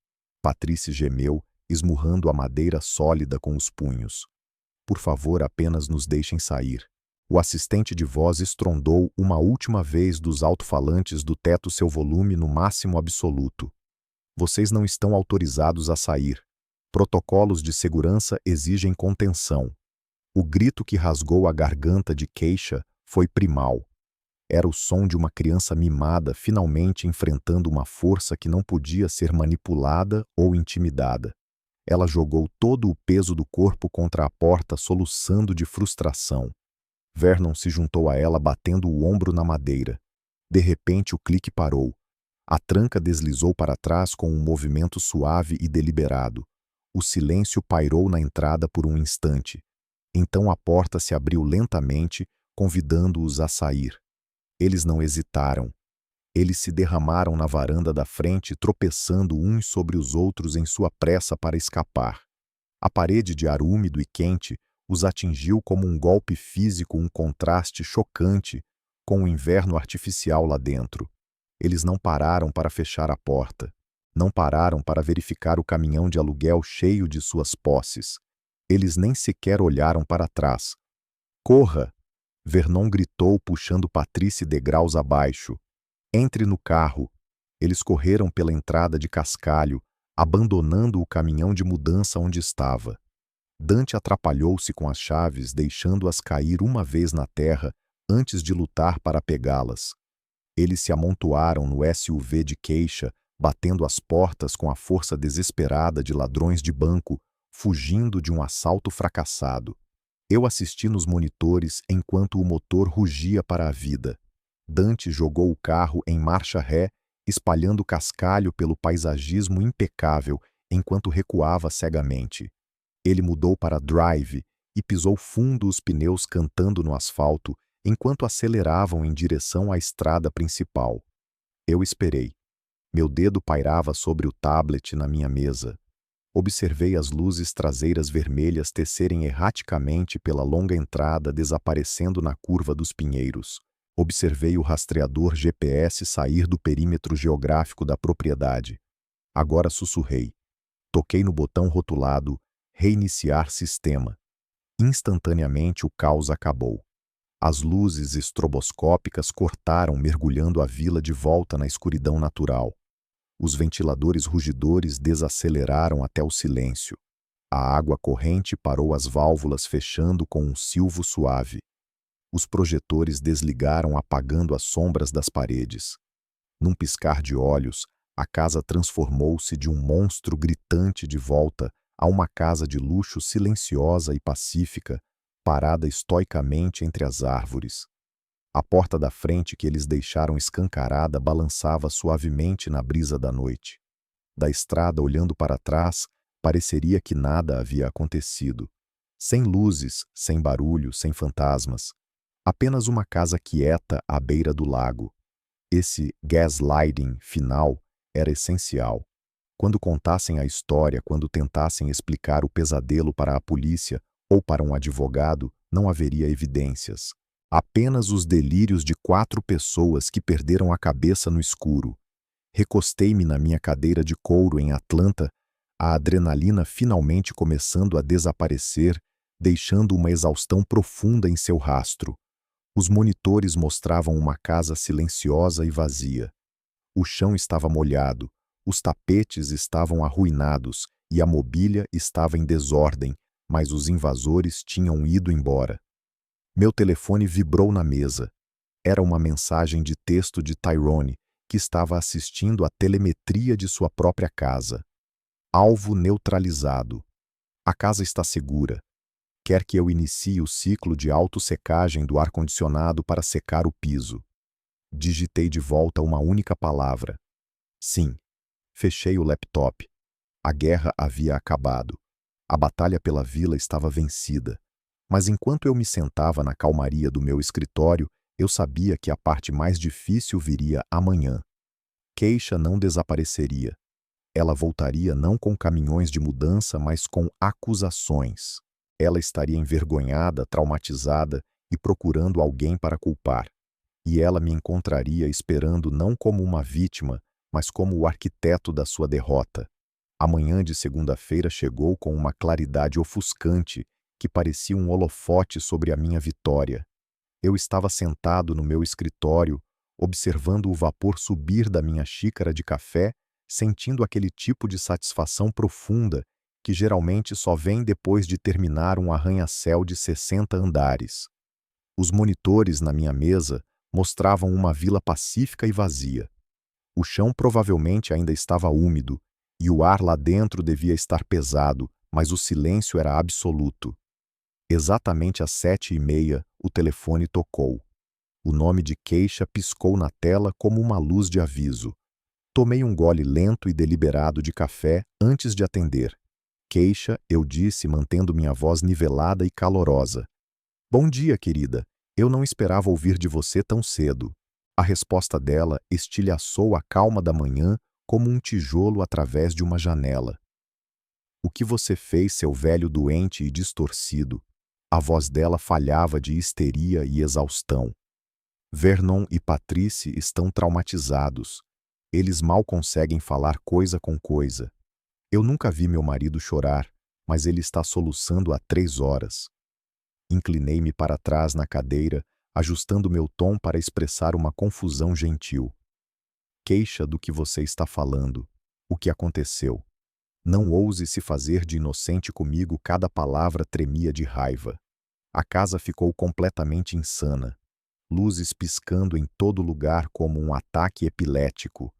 Patrice gemeu, esmurrando a madeira sólida com os punhos. Por favor, apenas nos deixem sair. O assistente de voz estrondou uma última vez dos alto-falantes do teto seu volume no máximo absoluto. Vocês não estão autorizados a sair. Protocolos de segurança exigem contenção. O grito que rasgou a garganta de Keisha foi primal. Era o som de uma criança mimada finalmente enfrentando uma força que não podia ser manipulada ou intimidada. Ela jogou todo o peso do corpo contra a porta, soluçando de frustração. Vernon se juntou a ela, batendo o ombro na madeira. De repente o clique parou. A tranca deslizou para trás com um movimento suave e deliberado. O silêncio pairou na entrada por um instante. Então a porta se abriu lentamente, convidando-os a sair. Eles não hesitaram. Eles se derramaram na varanda da frente, tropeçando uns sobre os outros em sua pressa para escapar. A parede de ar úmido e quente os atingiu como um golpe físico, um contraste chocante com o inverno artificial lá dentro. Eles não pararam para fechar a porta. Não pararam para verificar o caminhão de aluguel cheio de suas posses. Eles nem sequer olharam para trás. Corra! Vernon gritou, puxando Patrice degraus abaixo. Entre no carro. Eles correram pela entrada de cascalho, abandonando o caminhão de mudança onde estava. Dante atrapalhou-se com as chaves, deixando-as cair uma vez na terra antes de lutar para pegá-las. Eles se amontoaram no SUV de Keisha, batendo as portas com a força desesperada de ladrões de banco, fugindo de um assalto fracassado. Eu assisti nos monitores enquanto o motor rugia para a vida. Dante jogou o carro em marcha ré, espalhando cascalho pelo paisagismo impecável enquanto recuava cegamente. Ele mudou para drive e pisou fundo, os pneus cantando no asfalto, enquanto aceleravam em direção à estrada principal. Eu esperei. Meu dedo pairava sobre o tablet na minha mesa. Observei as luzes traseiras vermelhas tecerem erraticamente pela longa entrada, desaparecendo na curva dos pinheiros. Observei o rastreador GPS sair do perímetro geográfico da propriedade. Agora sussurrei. Toquei no botão rotulado "Reiniciar sistema". Instantaneamente o caos acabou. As luzes estroboscópicas cortaram, mergulhando a vila de volta na escuridão natural. Os ventiladores rugidores desaceleraram até o silêncio. A água corrente parou, as válvulas fechando com um silvo suave. Os projetores desligaram, apagando as sombras das paredes. Num piscar de olhos, a casa transformou-se de um monstro gritante de volta a uma casa de luxo silenciosa e pacífica, parada estoicamente entre as árvores. A porta da frente que eles deixaram escancarada balançava suavemente na brisa da noite. Da estrada, olhando para trás, pareceria que nada havia acontecido. Sem luzes, sem barulho, sem fantasmas. Apenas uma casa quieta à beira do lago. Esse gaslighting final era essencial. Quando contassem a história, quando tentassem explicar o pesadelo para a polícia ou para um advogado, não haveria evidências. Apenas os delírios de 4 pessoas que perderam a cabeça no escuro. Recostei-me na minha cadeira de couro em Atlanta, a adrenalina finalmente começando a desaparecer, deixando uma exaustão profunda em seu rastro. Os monitores mostravam uma casa silenciosa e vazia. O chão estava molhado, os tapetes estavam arruinados e a mobília estava em desordem, mas os invasores tinham ido embora. Meu telefone vibrou na mesa. Era uma mensagem de texto de Tyrone, que estava assistindo à telemetria de sua própria casa. Alvo neutralizado. A casa está segura. Quer que eu inicie o ciclo de autossecagem do ar-condicionado para secar o piso. Digitei de volta uma única palavra. Sim. Fechei o laptop. A guerra havia acabado. A batalha pela vila estava vencida. Mas enquanto eu me sentava na calmaria do meu escritório, eu sabia que a parte mais difícil viria amanhã. Keisha não desapareceria. Ela voltaria não com caminhões de mudança, mas com acusações. Ela estaria envergonhada, traumatizada e procurando alguém para culpar. E ela me encontraria esperando não como uma vítima, mas como o arquiteto da sua derrota. A manhã de segunda-feira chegou com uma claridade ofuscante que parecia um holofote sobre a minha vitória. Eu estava sentado no meu escritório, observando o vapor subir da minha xícara de café, sentindo aquele tipo de satisfação profunda que geralmente só vem depois de terminar um arranha-céu de 60 andares. Os monitores na minha mesa mostravam uma vila pacífica e vazia. O chão provavelmente ainda estava úmido, e o ar lá dentro devia estar pesado, mas o silêncio era absoluto. Exatamente às 7h30, o telefone tocou. O nome de Keisha piscou na tela como uma luz de aviso. Tomei um gole lento e deliberado de café antes de atender. Keisha, eu disse, mantendo minha voz nivelada e calorosa. Bom dia, querida. Eu não esperava ouvir de você tão cedo. A resposta dela estilhaçou a calma da manhã como um tijolo através de uma janela. O que você fez, seu velho doente e distorcido? A voz dela falhava de histeria e exaustão. Vernon e Patrice estão traumatizados. Eles mal conseguem falar coisa com coisa. Eu nunca vi meu marido chorar, mas ele está soluçando há 3 horas. Inclinei-me para trás na cadeira, ajustando meu tom para expressar uma confusão gentil. Queixa do que você está falando. O que aconteceu? Não ouse se fazer de inocente comigo, cada palavra tremia de raiva. A casa ficou completamente insana. Luzes piscando em todo lugar como um ataque epilético.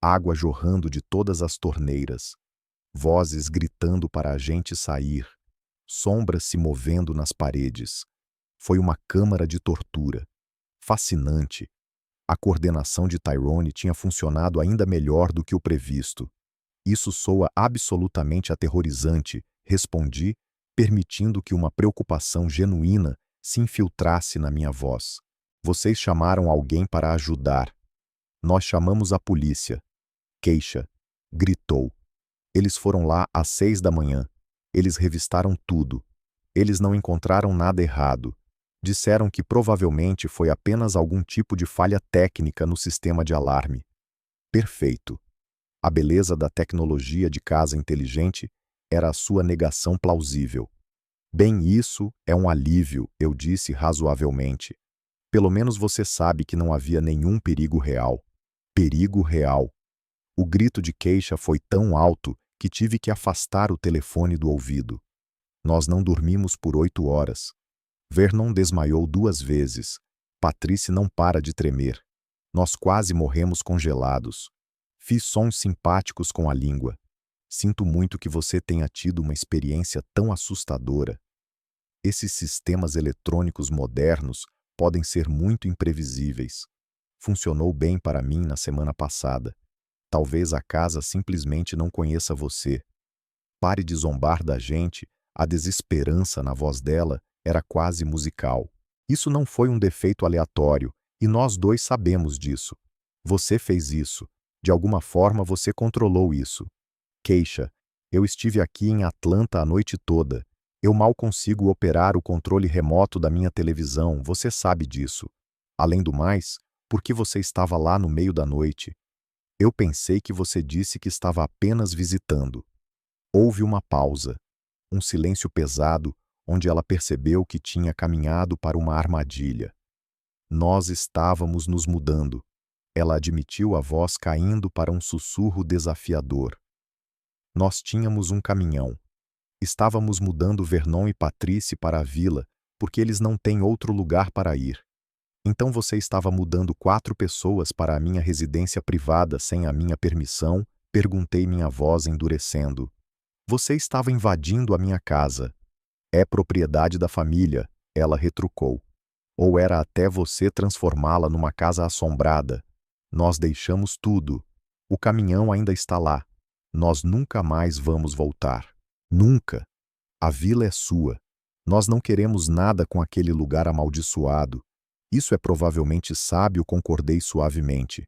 Água jorrando de todas as torneiras. Vozes gritando para a gente sair. Sombras se movendo nas paredes. Foi uma câmara de tortura. Fascinante. A coordenação de Tyrone tinha funcionado ainda melhor do que o previsto. Isso soa absolutamente aterrorizante, respondi, permitindo que uma preocupação genuína se infiltrasse na minha voz. Vocês chamaram alguém para ajudar. Nós chamamos a polícia. Keisha gritou. Eles foram lá às 6 da manhã. Eles revistaram tudo. Eles não encontraram nada errado. Disseram que provavelmente foi apenas algum tipo de falha técnica no sistema de alarme. Perfeito. A beleza da tecnologia de casa inteligente era a sua negação plausível. Bem, isso é um alívio, eu disse razoavelmente. Pelo menos você sabe que não havia nenhum perigo real. Perigo real. O grito de Keisha foi tão alto que tive que afastar o telefone do ouvido. Nós não dormimos por 8 horas. Vernon desmaiou 2 vezes. Patrice não para de tremer. Nós quase morremos congelados. Fiz sons simpáticos com a língua. Sinto muito que você tenha tido uma experiência tão assustadora. Esses sistemas eletrônicos modernos podem ser muito imprevisíveis. Funcionou bem para mim na semana passada. Talvez a casa simplesmente não conheça você. Pare de zombar da gente, a desesperança na voz dela era quase musical. Isso não foi um defeito aleatório, e nós dois sabemos disso. Você fez isso. De alguma forma você controlou isso. Keisha, eu estive aqui em Atlanta a noite toda. Eu mal consigo operar o controle remoto da minha televisão, você sabe disso. Além do mais, por que você estava lá no meio da noite? Eu pensei que você disse que estava apenas visitando. Houve uma pausa, um silêncio pesado, onde ela percebeu que tinha caminhado para uma armadilha. Nós estávamos nos mudando. Ela admitiu, a voz caindo para um sussurro desafiador. Nós tínhamos um caminhão. Estávamos mudando Vernon e Patrice para a vila, porque eles não têm outro lugar para ir. Então você estava mudando 4 pessoas para a minha residência privada sem a minha permissão? Perguntei, minha voz endurecendo. Você estava invadindo a minha casa. É propriedade da família, ela retrucou. Ou era até você transformá-la numa casa assombrada. Nós deixamos tudo. O caminhão ainda está lá. Nós nunca mais vamos voltar. Nunca. A vila é sua. Nós não queremos nada com aquele lugar amaldiçoado. Isso é provavelmente sábio, concordei suavemente.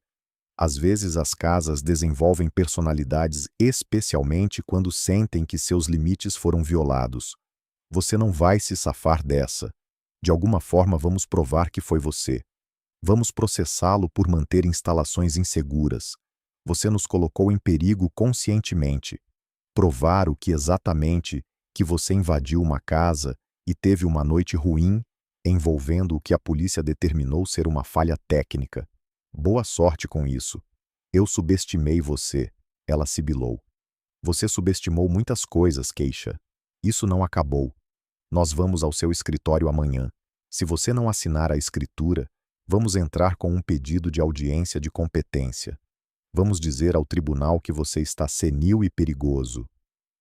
Às vezes as casas desenvolvem personalidades, especialmente quando sentem que seus limites foram violados. Você não vai se safar dessa. De alguma forma vamos provar que foi você. Vamos processá-lo por manter instalações inseguras. Você nos colocou em perigo conscientemente. Provar o que exatamente, que você invadiu uma casa e teve uma noite ruim, envolvendo o que a polícia determinou ser uma falha técnica. Boa sorte com isso. Eu subestimei você, ela sibilou. Você subestimou muitas coisas, Keisha. Isso não acabou. Nós vamos ao seu escritório amanhã. Se você não assinar a escritura, vamos entrar com um pedido de audiência de competência. Vamos dizer ao tribunal que você está senil e perigoso.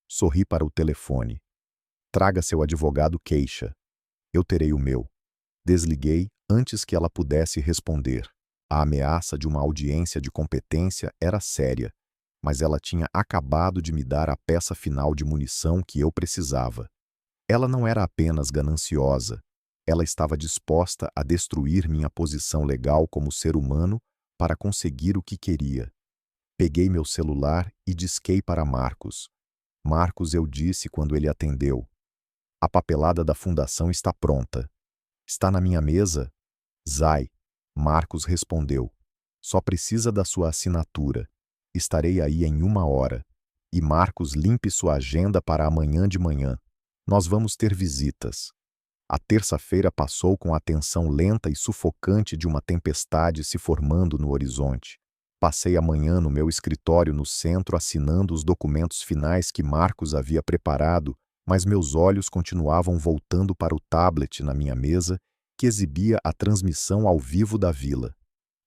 Sorri para o telefone. Traga seu advogado, Keisha. Eu terei o meu. Desliguei antes que ela pudesse responder. A ameaça de uma audiência de competência era séria, mas ela tinha acabado de me dar a peça final de munição que eu precisava. Ela não era apenas gananciosa, ela estava disposta a destruir minha posição legal como ser humano para conseguir o que queria. Peguei meu celular e disquei para Marcos. Marcos, eu disse quando ele atendeu. A papelada da fundação está pronta. Está na minha mesa? Zay. Marcos respondeu. Só precisa da sua assinatura. Estarei aí em 1 hora. E Marcos, limpe sua agenda para amanhã de manhã. Nós vamos ter visitas. A terça-feira passou com a tensão lenta e sufocante de uma tempestade se formando no horizonte. Passei a manhã no meu escritório no centro assinando os documentos finais que Marcos havia preparado, mas meus olhos continuavam voltando para o tablet na minha mesa, que exibia a transmissão ao vivo da vila.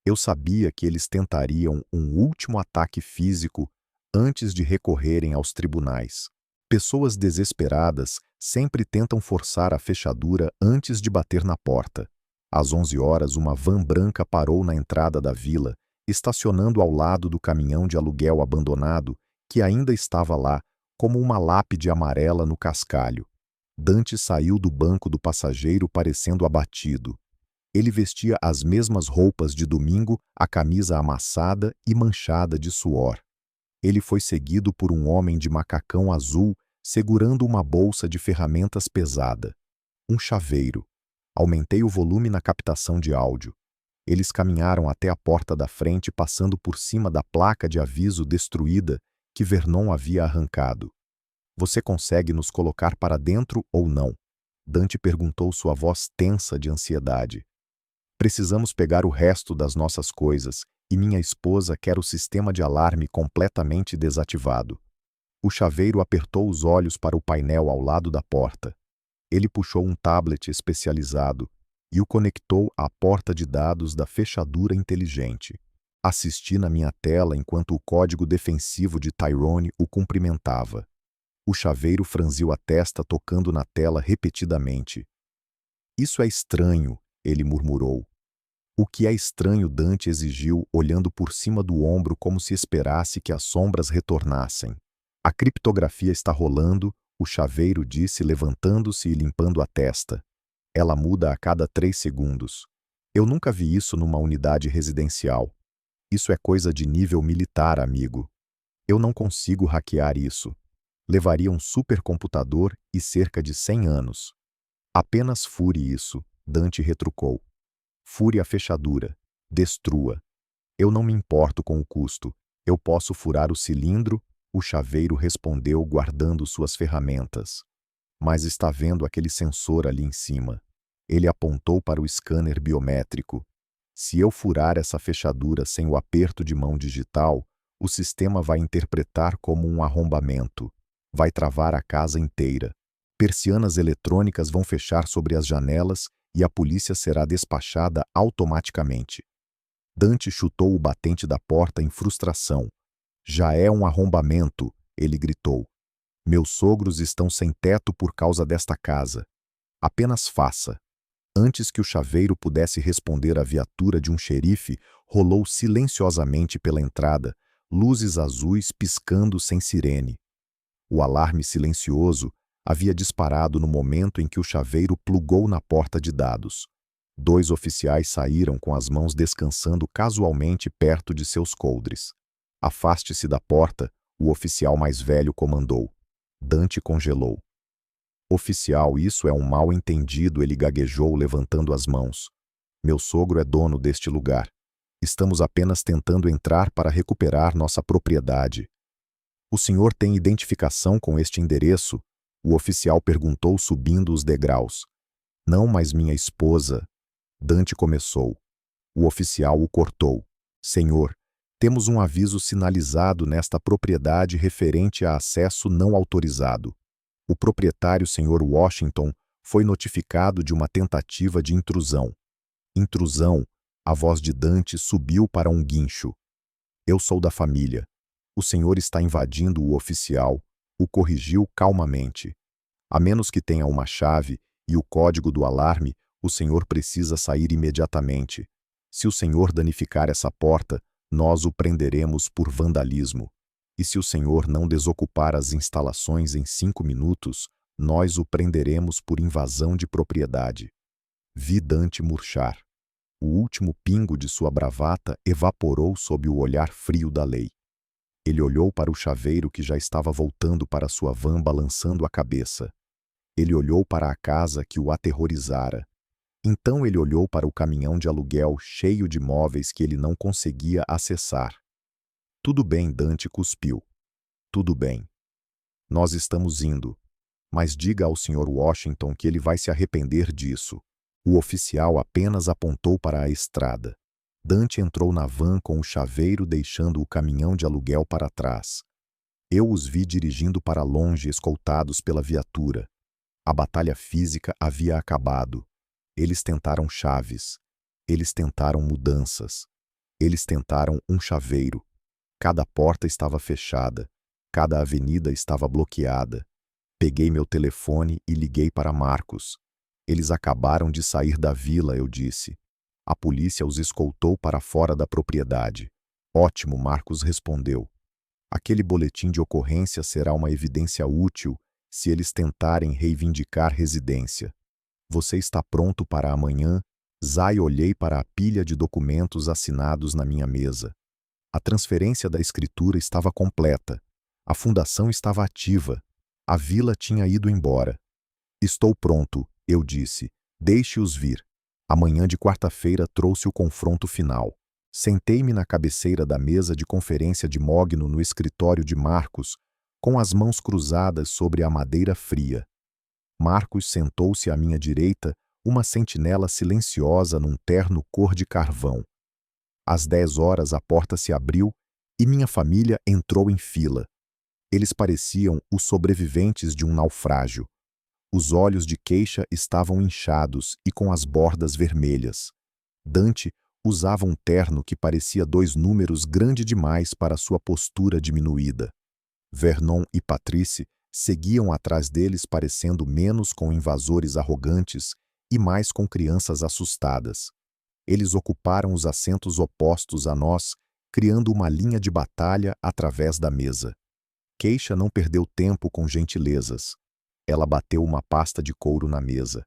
Eu sabia que eles tentariam um último ataque físico antes de recorrerem aos tribunais. Pessoas desesperadas sempre tentam forçar a fechadura antes de bater na porta. Às 11 horas, uma van branca parou na entrada da vila, estacionando ao lado do caminhão de aluguel abandonado que ainda estava lá, como uma lápide amarela no cascalho. Dante saiu do banco do passageiro parecendo abatido. Ele vestia as mesmas roupas de domingo, a camisa amassada e manchada de suor. Ele foi seguido por um homem de macacão azul, segurando uma bolsa de ferramentas pesada. Um chaveiro. Aumentei o volume na captação de áudio. Eles caminharam até a porta da frente, passando por cima da placa de aviso destruída que Vernon havia arrancado. Você consegue nos colocar para dentro ou não? Dante perguntou, sua voz tensa de ansiedade. Precisamos pegar o resto das nossas coisas, e minha esposa quer o sistema de alarme completamente desativado. O chaveiro apertou os olhos para o painel ao lado da porta. Ele puxou um tablet especializado e o conectou à porta de dados da fechadura inteligente. Assisti na minha tela enquanto o código defensivo de Tyrone o cumprimentava. O chaveiro franziu a testa, tocando na tela repetidamente. Isso é estranho, ele murmurou. O que é estranho? Dante exigiu, olhando por cima do ombro como se esperasse que as sombras retornassem. A criptografia está rolando, o chaveiro disse, levantando-se e limpando a testa. Ela muda a cada 3 segundos. Eu nunca vi isso numa unidade residencial. Isso é coisa de nível militar, amigo. Eu não consigo hackear isso. Levaria um supercomputador e cerca de 100 anos. Apenas fure isso, Dante retrucou. Fure a fechadura. Destrua. Eu não me importo com o custo. Eu posso furar o cilindro, o chaveiro respondeu, guardando suas ferramentas. Mas está vendo aquele sensor ali em cima? Ele apontou para o scanner biométrico. Se eu furar essa fechadura sem o aperto de mão digital, o sistema vai interpretar como um arrombamento. Vai travar a casa inteira. Persianas eletrônicas vão fechar sobre as janelas e a polícia será despachada automaticamente. Dante chutou o batente da porta em frustração. Já é um arrombamento, ele gritou. Meus sogros estão sem teto por causa desta casa. Apenas faça. Antes que o chaveiro pudesse responder, a viatura de um xerife rolou silenciosamente pela entrada, luzes azuis piscando sem sirene. O alarme silencioso havia disparado no momento em que o chaveiro plugou na porta de dados. 2 oficiais saíram com as mãos descansando casualmente perto de seus coldres. Afaste-se da porta, o oficial mais velho comandou. Dante congelou. Oficial, isso é um mal-entendido, ele gaguejou, levantando as mãos. Meu sogro é dono deste lugar. Estamos apenas tentando entrar para recuperar nossa propriedade. O senhor tem identificação com este endereço? O oficial perguntou, subindo os degraus. Não, mas minha esposa. Dante começou. O oficial o cortou. Senhor, temos um aviso sinalizado nesta propriedade referente a acesso não autorizado. O proprietário, Sr. Washington, foi notificado de uma tentativa de intrusão. Intrusão, a voz de Dante subiu para um guincho. Eu sou da família. O senhor está invadindo. O oficial o corrigiu calmamente. A menos que tenha uma chave e o código do alarme, o senhor precisa sair imediatamente. Se o senhor danificar essa porta, nós o prenderemos por vandalismo. E se o senhor não desocupar as instalações em 5 minutos, nós o prenderemos por invasão de propriedade. Vi Dante murchar. O último pingo de sua bravata evaporou sob o olhar frio da lei. Ele olhou para o chaveiro que já estava voltando para sua van, balançando a cabeça. Ele olhou para a casa que o aterrorizara. Então ele olhou para o caminhão de aluguel cheio de móveis que ele não conseguia acessar. Tudo bem, Dante cuspiu. Tudo bem. Nós estamos indo. Mas diga ao Sr. Washington que ele vai se arrepender disso. O oficial apenas apontou para a estrada. Dante entrou na van com o chaveiro, deixando o caminhão de aluguel para trás. Eu os vi dirigindo para longe, escoltados pela viatura. A batalha física havia acabado. Eles tentaram chaves. Eles tentaram mudanças. Eles tentaram um chaveiro. Cada porta estava fechada. Cada avenida estava bloqueada. Peguei meu telefone e liguei para Marcos. Eles acabaram de sair da vila, eu disse. A polícia os escoltou para fora da propriedade. Ótimo, Marcos respondeu. Aquele boletim de ocorrência será uma evidência útil se eles tentarem reivindicar residência. Você está pronto para amanhã? Zai, olhei para a pilha de documentos assinados na minha mesa. A transferência da escritura estava completa. A fundação estava ativa. A vila tinha ido embora. Estou pronto, eu disse. Deixe-os vir. A manhã de quarta-feira trouxe o confronto final. Sentei-me na cabeceira da mesa de conferência de Mogno no escritório de Marcos, com as mãos cruzadas sobre a madeira fria. Marcos sentou-se à minha direita, uma sentinela silenciosa num terno cor de carvão. Às 10 horas a porta se abriu e minha família entrou em fila. Eles pareciam os sobreviventes de um naufrágio. Os olhos de Keisha estavam inchados e com as bordas vermelhas. Dante usava um terno que parecia 2 números grande demais para sua postura diminuída. Vernon e Patrice seguiam atrás deles parecendo menos com invasores arrogantes e mais com crianças assustadas. Eles ocuparam os assentos opostos a nós, criando uma linha de batalha através da mesa. Keisha não perdeu tempo com gentilezas. Ela bateu uma pasta de couro na mesa.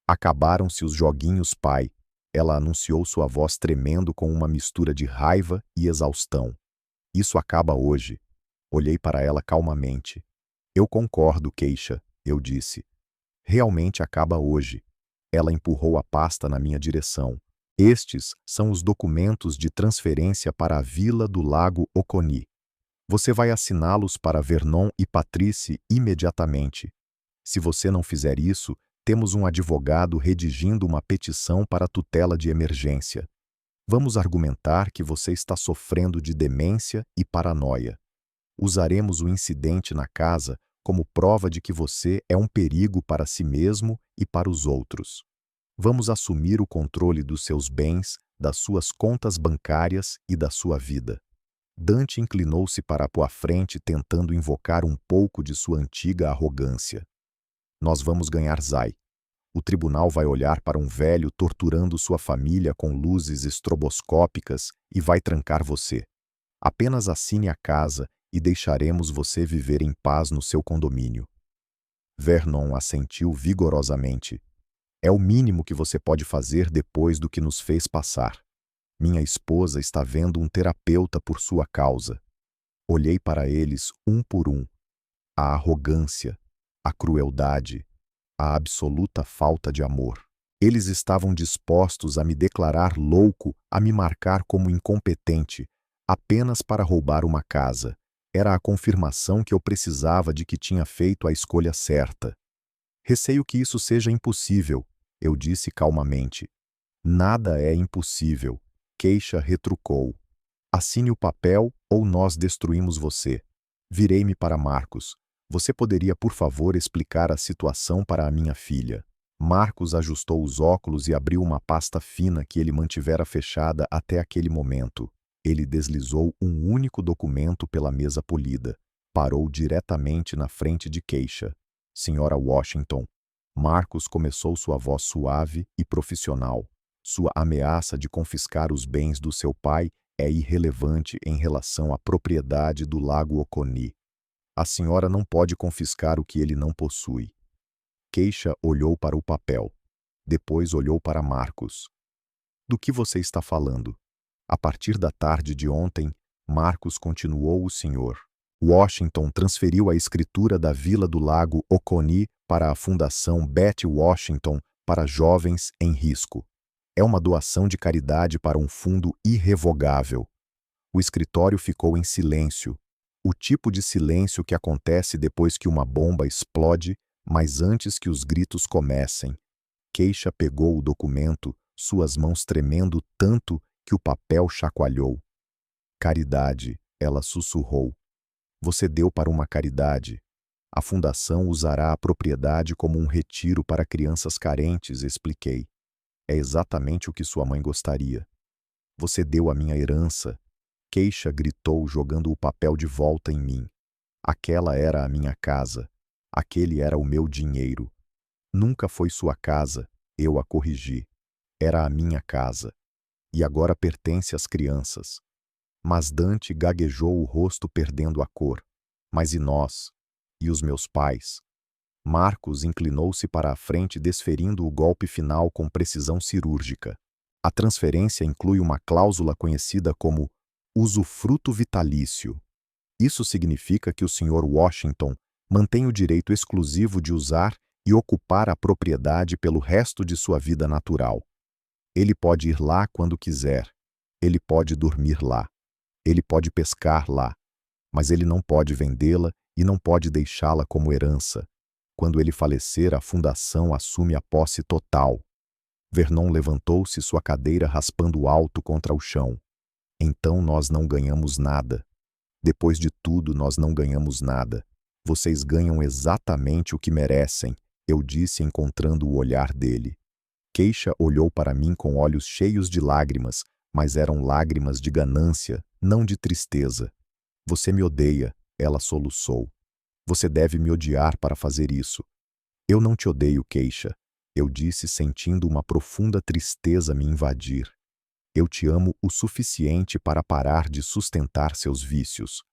Acabaram-se os joguinhos, pai. Ela anunciou, sua voz tremendo com uma mistura de raiva e exaustão. Isso acaba hoje. Olhei para ela calmamente. Eu concordo, Keisha, eu disse. Realmente acaba hoje. Ela empurrou a pasta na minha direção. Estes são os documentos de transferência para a vila do Lago Oconi. Você vai assiná-los para Vernon e Patrice imediatamente. Se você não fizer isso, temos um advogado redigindo uma petição para tutela de emergência. Vamos argumentar que você está sofrendo de demência e paranoia. Usaremos o incidente na casa como prova de que você é um perigo para si mesmo e para os outros. Vamos assumir o controle dos seus bens, das suas contas bancárias e da sua vida. Dante inclinou-se para a frente, tentando invocar um pouco de sua antiga arrogância. Nós vamos ganhar, Zai. O tribunal vai olhar para um velho torturando sua família com luzes estroboscópicas e vai trancar você. Apenas assine a casa e deixaremos você viver em paz no seu condomínio. Vernon assentiu vigorosamente. É o mínimo que você pode fazer depois do que nos fez passar. Minha esposa está vendo um terapeuta por sua causa. Olhei para eles um por um. A arrogância, a crueldade, a absoluta falta de amor. Eles estavam dispostos a me declarar louco, a me marcar como incompetente, apenas para roubar uma casa. Era a confirmação que eu precisava de que tinha feito a escolha certa. Receio que isso seja impossível, eu disse calmamente. Nada é impossível, Keisha retrucou. Assine o papel ou nós destruímos você. Virei-me para Marcos. Você poderia, por favor, explicar a situação para a minha filha? Marcos ajustou os óculos e abriu uma pasta fina que ele mantivera fechada até aquele momento. Ele deslizou um único documento pela mesa polida. Parou diretamente na frente de Keisha. Senhora Washington. Marcos começou, sua voz suave e profissional. Sua ameaça de confiscar os bens do seu pai é irrelevante em relação à propriedade do Lago Oconi. A senhora não pode confiscar o que ele não possui. Keisha olhou para o papel. Depois olhou para Marcos. Do que você está falando? A partir da tarde de ontem, Marcos continuou, o senhor Washington transferiu a escritura da Vila do Lago Oconi para a Fundação Betty Washington para Jovens em Risco. É uma doação de caridade para um fundo irrevogável. O escritório ficou em silêncio. O tipo de silêncio que acontece depois que uma bomba explode, mas antes que os gritos comecem. Keisha pegou o documento, suas mãos tremendo tanto que o papel chacoalhou. Caridade, ela sussurrou. Você deu para uma caridade. A fundação usará a propriedade como um retiro para crianças carentes, expliquei. É exatamente o que sua mãe gostaria. Você deu a minha herança. Keisha gritou, jogando o papel de volta em mim. Aquela era a minha casa. Aquele era o meu dinheiro. Nunca foi sua casa, eu a corrigi. Era a minha casa. E agora pertence às crianças. Mas Dante gaguejou, o rosto perdendo a cor. Mas e nós? E os meus pais? Marcos inclinou-se para a frente, desferindo o golpe final com precisão cirúrgica. A transferência inclui uma cláusula conhecida como usufruto vitalício. Isso significa que o Sr. Washington mantém o direito exclusivo de usar e ocupar a propriedade pelo resto de sua vida natural. Ele pode ir lá quando quiser. Ele pode dormir lá. Ele pode pescar lá. Mas ele não pode vendê-la e não pode deixá-la como herança. Quando ele falecer, a fundação assume a posse total. Vernon levantou-se, sua cadeira raspando alto contra o chão. Então nós não ganhamos nada. Depois de tudo, nós não ganhamos nada. Vocês ganham exatamente o que merecem, eu disse, encontrando o olhar dele. Keisha olhou para mim com olhos cheios de lágrimas, mas eram lágrimas de ganância, não de tristeza. Você me odeia, ela soluçou. Você deve me odiar para fazer isso. Eu não te odeio, Keisha, eu disse, sentindo uma profunda tristeza me invadir. Eu te amo o suficiente para parar de sustentar seus vícios.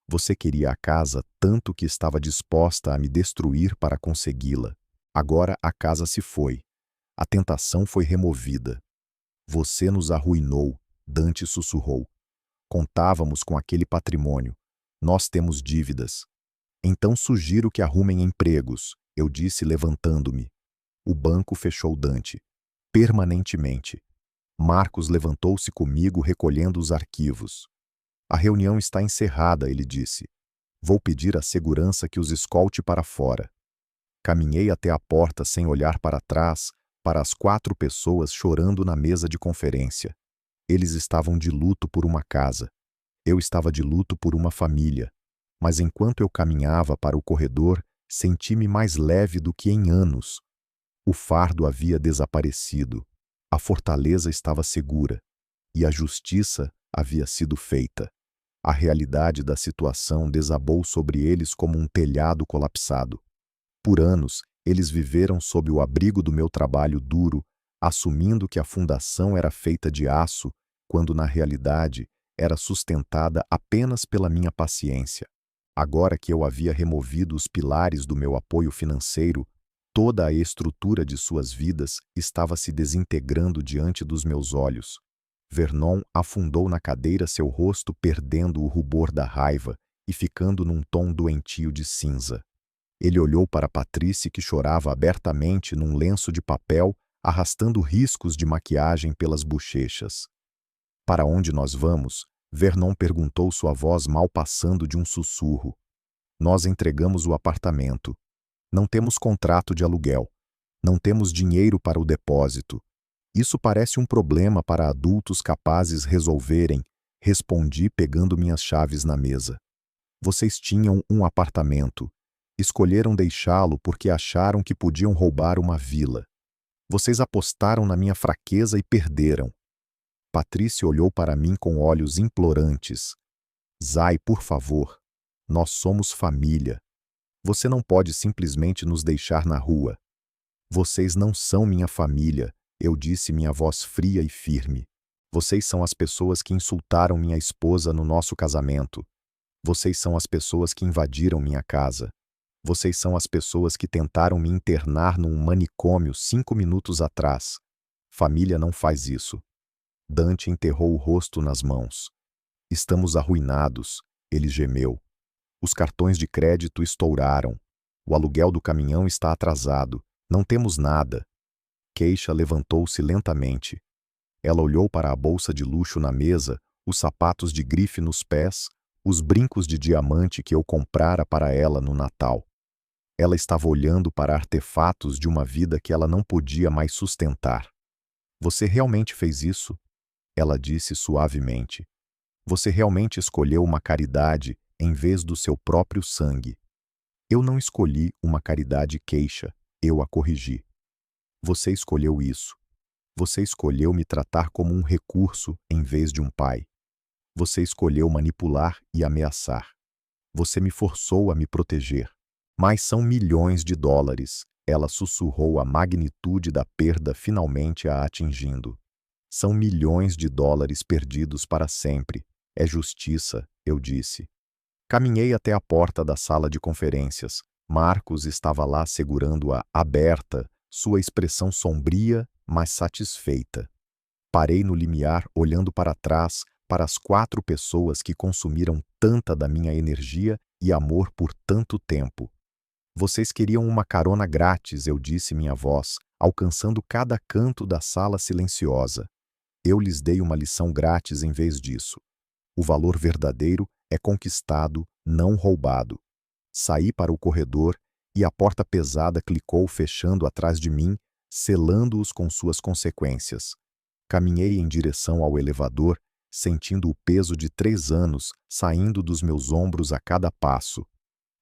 Você queria a casa tanto que estava disposta a me destruir para consegui-la. Agora a casa se foi. A tentação foi removida. Você nos arruinou, Dante sussurrou. Contávamos com aquele patrimônio. Nós temos dívidas. Então sugiro que arrumem empregos, eu disse, levantando-me. O banco fechou Dante. Permanentemente. Marcos levantou-se comigo, recolhendo os arquivos. A reunião está encerrada, ele disse. Vou pedir à segurança que os escolte para fora. Caminhei até a porta sem olhar para trás, para as 4 pessoas chorando na mesa de conferência. Eles estavam de luto por uma casa. Eu estava de luto por uma família. Mas enquanto eu caminhava para o corredor, senti-me mais leve do que em anos. O fardo havia desaparecido. A fortaleza estava segura. E a justiça havia sido feita. A realidade da situação desabou sobre eles como um telhado colapsado. Por anos, eles viveram sob o abrigo do meu trabalho duro, assumindo que a fundação era feita de aço, quando na realidade era sustentada apenas pela minha paciência. Agora que eu havia removido os pilares do meu apoio financeiro, toda a estrutura de suas vidas estava se desintegrando diante dos meus olhos. Vernon afundou na cadeira, seu rosto perdendo o rubor da raiva e ficando num tom doentio de cinza. Ele olhou para Patrice, que chorava abertamente num lenço de papel, arrastando riscos de maquiagem pelas bochechas. Para onde nós vamos? Vernon perguntou, sua voz mal passando de um sussurro. Nós entregamos o apartamento. Não temos contrato de aluguel. Não temos dinheiro para o depósito. Isso parece um problema para adultos capazes resolverem, respondi, pegando minhas chaves na mesa. Vocês tinham um apartamento. Escolheram deixá-lo porque acharam que podiam roubar uma vila. Vocês apostaram na minha fraqueza e perderam. Patrice olhou para mim com olhos implorantes. Zay, por favor. Nós somos família. Você não pode simplesmente nos deixar na rua. Vocês não são minha família, eu disse, minha voz fria e firme. Vocês são as pessoas que insultaram minha esposa no nosso casamento. Vocês são as pessoas que invadiram minha casa. Vocês são as pessoas que tentaram me internar num manicômio 5 minutos atrás. Família não faz isso. Dante enterrou o rosto nas mãos. Estamos arruinados, ele gemeu. Os cartões de crédito estouraram. O aluguel do caminhão está atrasado. Não temos nada. Keisha levantou-se lentamente. Ela olhou para a bolsa de luxo na mesa, os sapatos de grife nos pés, os brincos de diamante que eu comprara para ela no Natal. Ela estava olhando para artefatos de uma vida que ela não podia mais sustentar. Você realmente fez isso? Ela disse suavemente. Você realmente escolheu uma caridade em vez do seu próprio sangue. Eu não escolhi uma caridade, Keisha, eu a corrigi. Você escolheu isso. Você escolheu me tratar como um recurso em vez de um pai. Você escolheu manipular e ameaçar. Você me forçou a me proteger. Mas são milhões de dólares, ela sussurrou, a magnitude da perda finalmente a atingindo. São milhões de dólares perdidos para sempre. É justiça, eu disse. Caminhei até a porta da sala de conferências. Marcos estava lá segurando-a aberta, sua expressão sombria, mas satisfeita. Parei no limiar, olhando para trás, para as 4 pessoas que consumiram tanta da minha energia e amor por tanto tempo. Vocês queriam uma carona grátis, eu disse minha voz, alcançando cada canto da sala silenciosa. Eu lhes dei uma lição grátis em vez disso. O valor verdadeiro é conquistado, não roubado. Saí para o corredor e a porta pesada clicou fechando atrás de mim, selando-os com suas consequências. Caminhei em direção ao elevador, sentindo o peso de 3 anos saindo dos meus ombros a cada passo.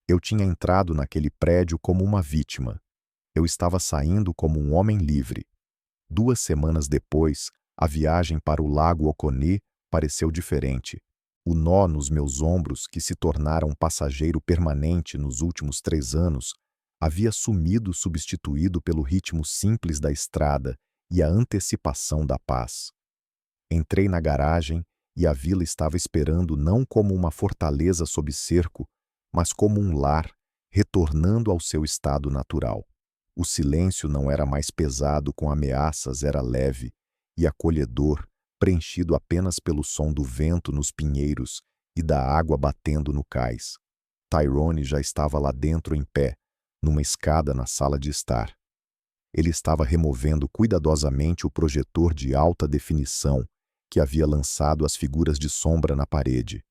Eu tinha entrado naquele prédio como uma vítima. Eu estava saindo como um homem livre. 2 semanas depois, a viagem para o Lago Oconee pareceu diferente. O nó nos meus ombros, que se tornaram passageiro permanente nos últimos 3 anos, havia sumido substituído pelo ritmo simples da estrada e a antecipação da paz. Entrei na garagem e a vila estava esperando não como uma fortaleza sob cerco, mas como um lar, retornando ao seu estado natural. O silêncio não era mais pesado com ameaças, era leve e acolhedor, preenchido apenas pelo som do vento nos pinheiros e da água batendo no cais. Tyrone já estava lá dentro em pé, numa escada na sala de estar. Ele estava removendo cuidadosamente o projetor de alta definição que havia lançado as figuras de sombra na parede.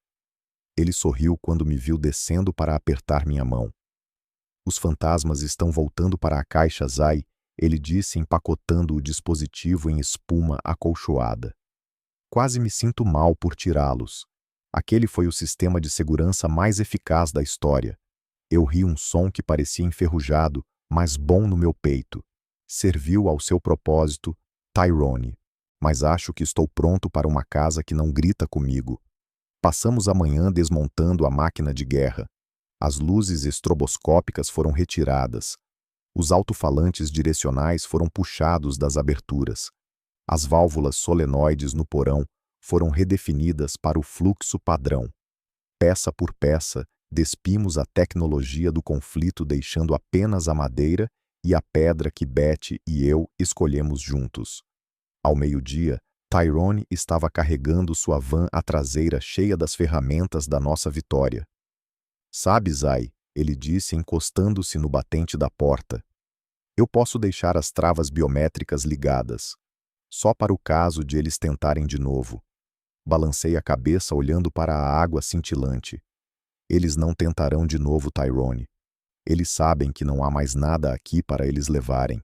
Ele sorriu quando me viu descendo para apertar minha mão. Os fantasmas estão voltando para a caixa, Zai, ele disse empacotando o dispositivo em espuma acolchoada. Quase me sinto mal por tirá-los. Aquele foi o sistema de segurança mais eficaz da história. Eu ri um som que parecia enferrujado, mas bom no meu peito. Serviu ao seu propósito, Tyrone. Mas acho que estou pronto para uma casa que não grita comigo. Passamos a manhã desmontando a máquina de guerra. As luzes estroboscópicas foram retiradas. Os alto-falantes direcionais foram puxados das aberturas. As válvulas solenoides no porão foram redefinidas para o fluxo padrão. Peça por peça, despimos a tecnologia do conflito deixando apenas a madeira e a pedra que Betty e eu escolhemos juntos. Ao meio-dia, Tyrone estava carregando sua van à traseira cheia das ferramentas da nossa vitória. Sabe, Zai, ele disse encostando-se no batente da porta. Eu posso deixar as travas biométricas ligadas. Só para o caso de eles tentarem de novo. Balancei a cabeça olhando para a água cintilante. Eles não tentarão de novo, Tyrone. Eles sabem que não há mais nada aqui para eles levarem.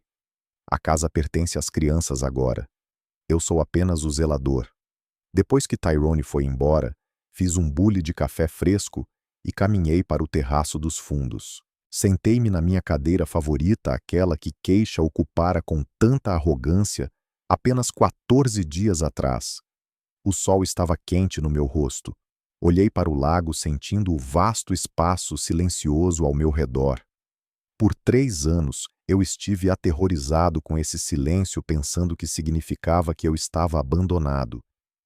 A casa pertence às crianças agora. Eu sou apenas o zelador. Depois que Tyrone foi embora, fiz um bule de café fresco e caminhei para o terraço dos fundos. Sentei-me na minha cadeira favorita, aquela que Keisha ocupara com tanta arrogância apenas 14 dias atrás. O sol estava quente no meu rosto. Olhei para o lago sentindo o vasto espaço silencioso ao meu redor. Por 3 anos, eu estive aterrorizado com esse silêncio pensando que significava que eu estava abandonado.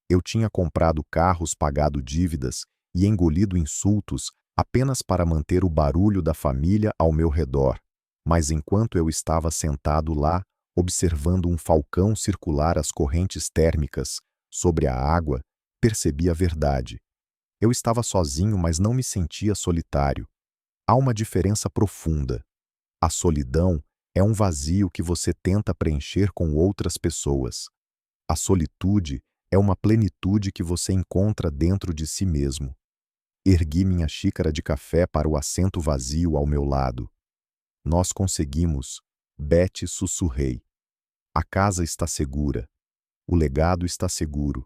Eu tinha comprado carros, pagado dívidas e engolido insultos apenas para manter o barulho da família ao meu redor. Mas enquanto eu estava sentado lá, observando um falcão circular as correntes térmicas sobre a água, percebi a verdade. Eu estava sozinho, mas não me sentia solitário. Há uma diferença profunda. A solidão é um vazio que você tenta preencher com outras pessoas. A solitude é uma plenitude que você encontra dentro de si mesmo. Ergui minha xícara de café para o assento vazio ao meu lado. Nós conseguimos, Betty, sussurrei. A casa está segura. O legado está seguro.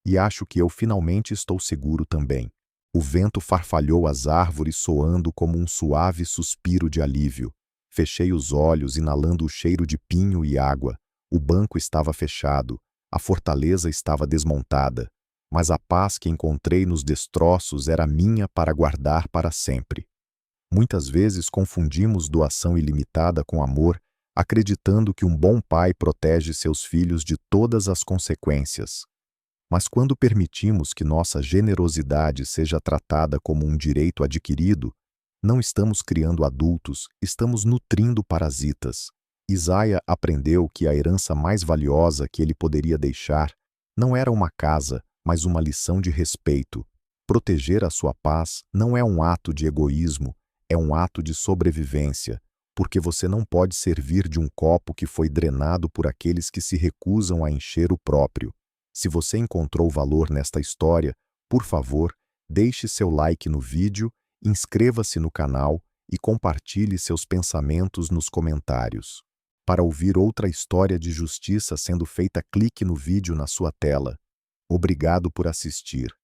E acho que eu finalmente estou seguro também. O vento farfalhou as árvores soando como um suave suspiro de alívio. Fechei os olhos, inalando o cheiro de pinho e água. O banco estava fechado. A fortaleza estava desmontada. Mas a paz que encontrei nos destroços era minha para guardar para sempre. Muitas vezes confundimos doação ilimitada com amor, acreditando que um bom pai protege seus filhos de todas as consequências. Mas quando permitimos que nossa generosidade seja tratada como um direito adquirido, não estamos criando adultos, estamos nutrindo parasitas. Isaia aprendeu que a herança mais valiosa que ele poderia deixar não era uma casa, mas uma lição de respeito. Proteger a sua paz não é um ato de egoísmo, é um ato de sobrevivência, porque você não pode servir de um copo que foi drenado por aqueles que se recusam a encher o próprio. Se você encontrou valor nesta história, por favor, deixe seu like no vídeo, inscreva-se no canal e compartilhe seus pensamentos nos comentários. Para ouvir outra história de justiça sendo feita, clique no vídeo na sua tela. Obrigado por assistir.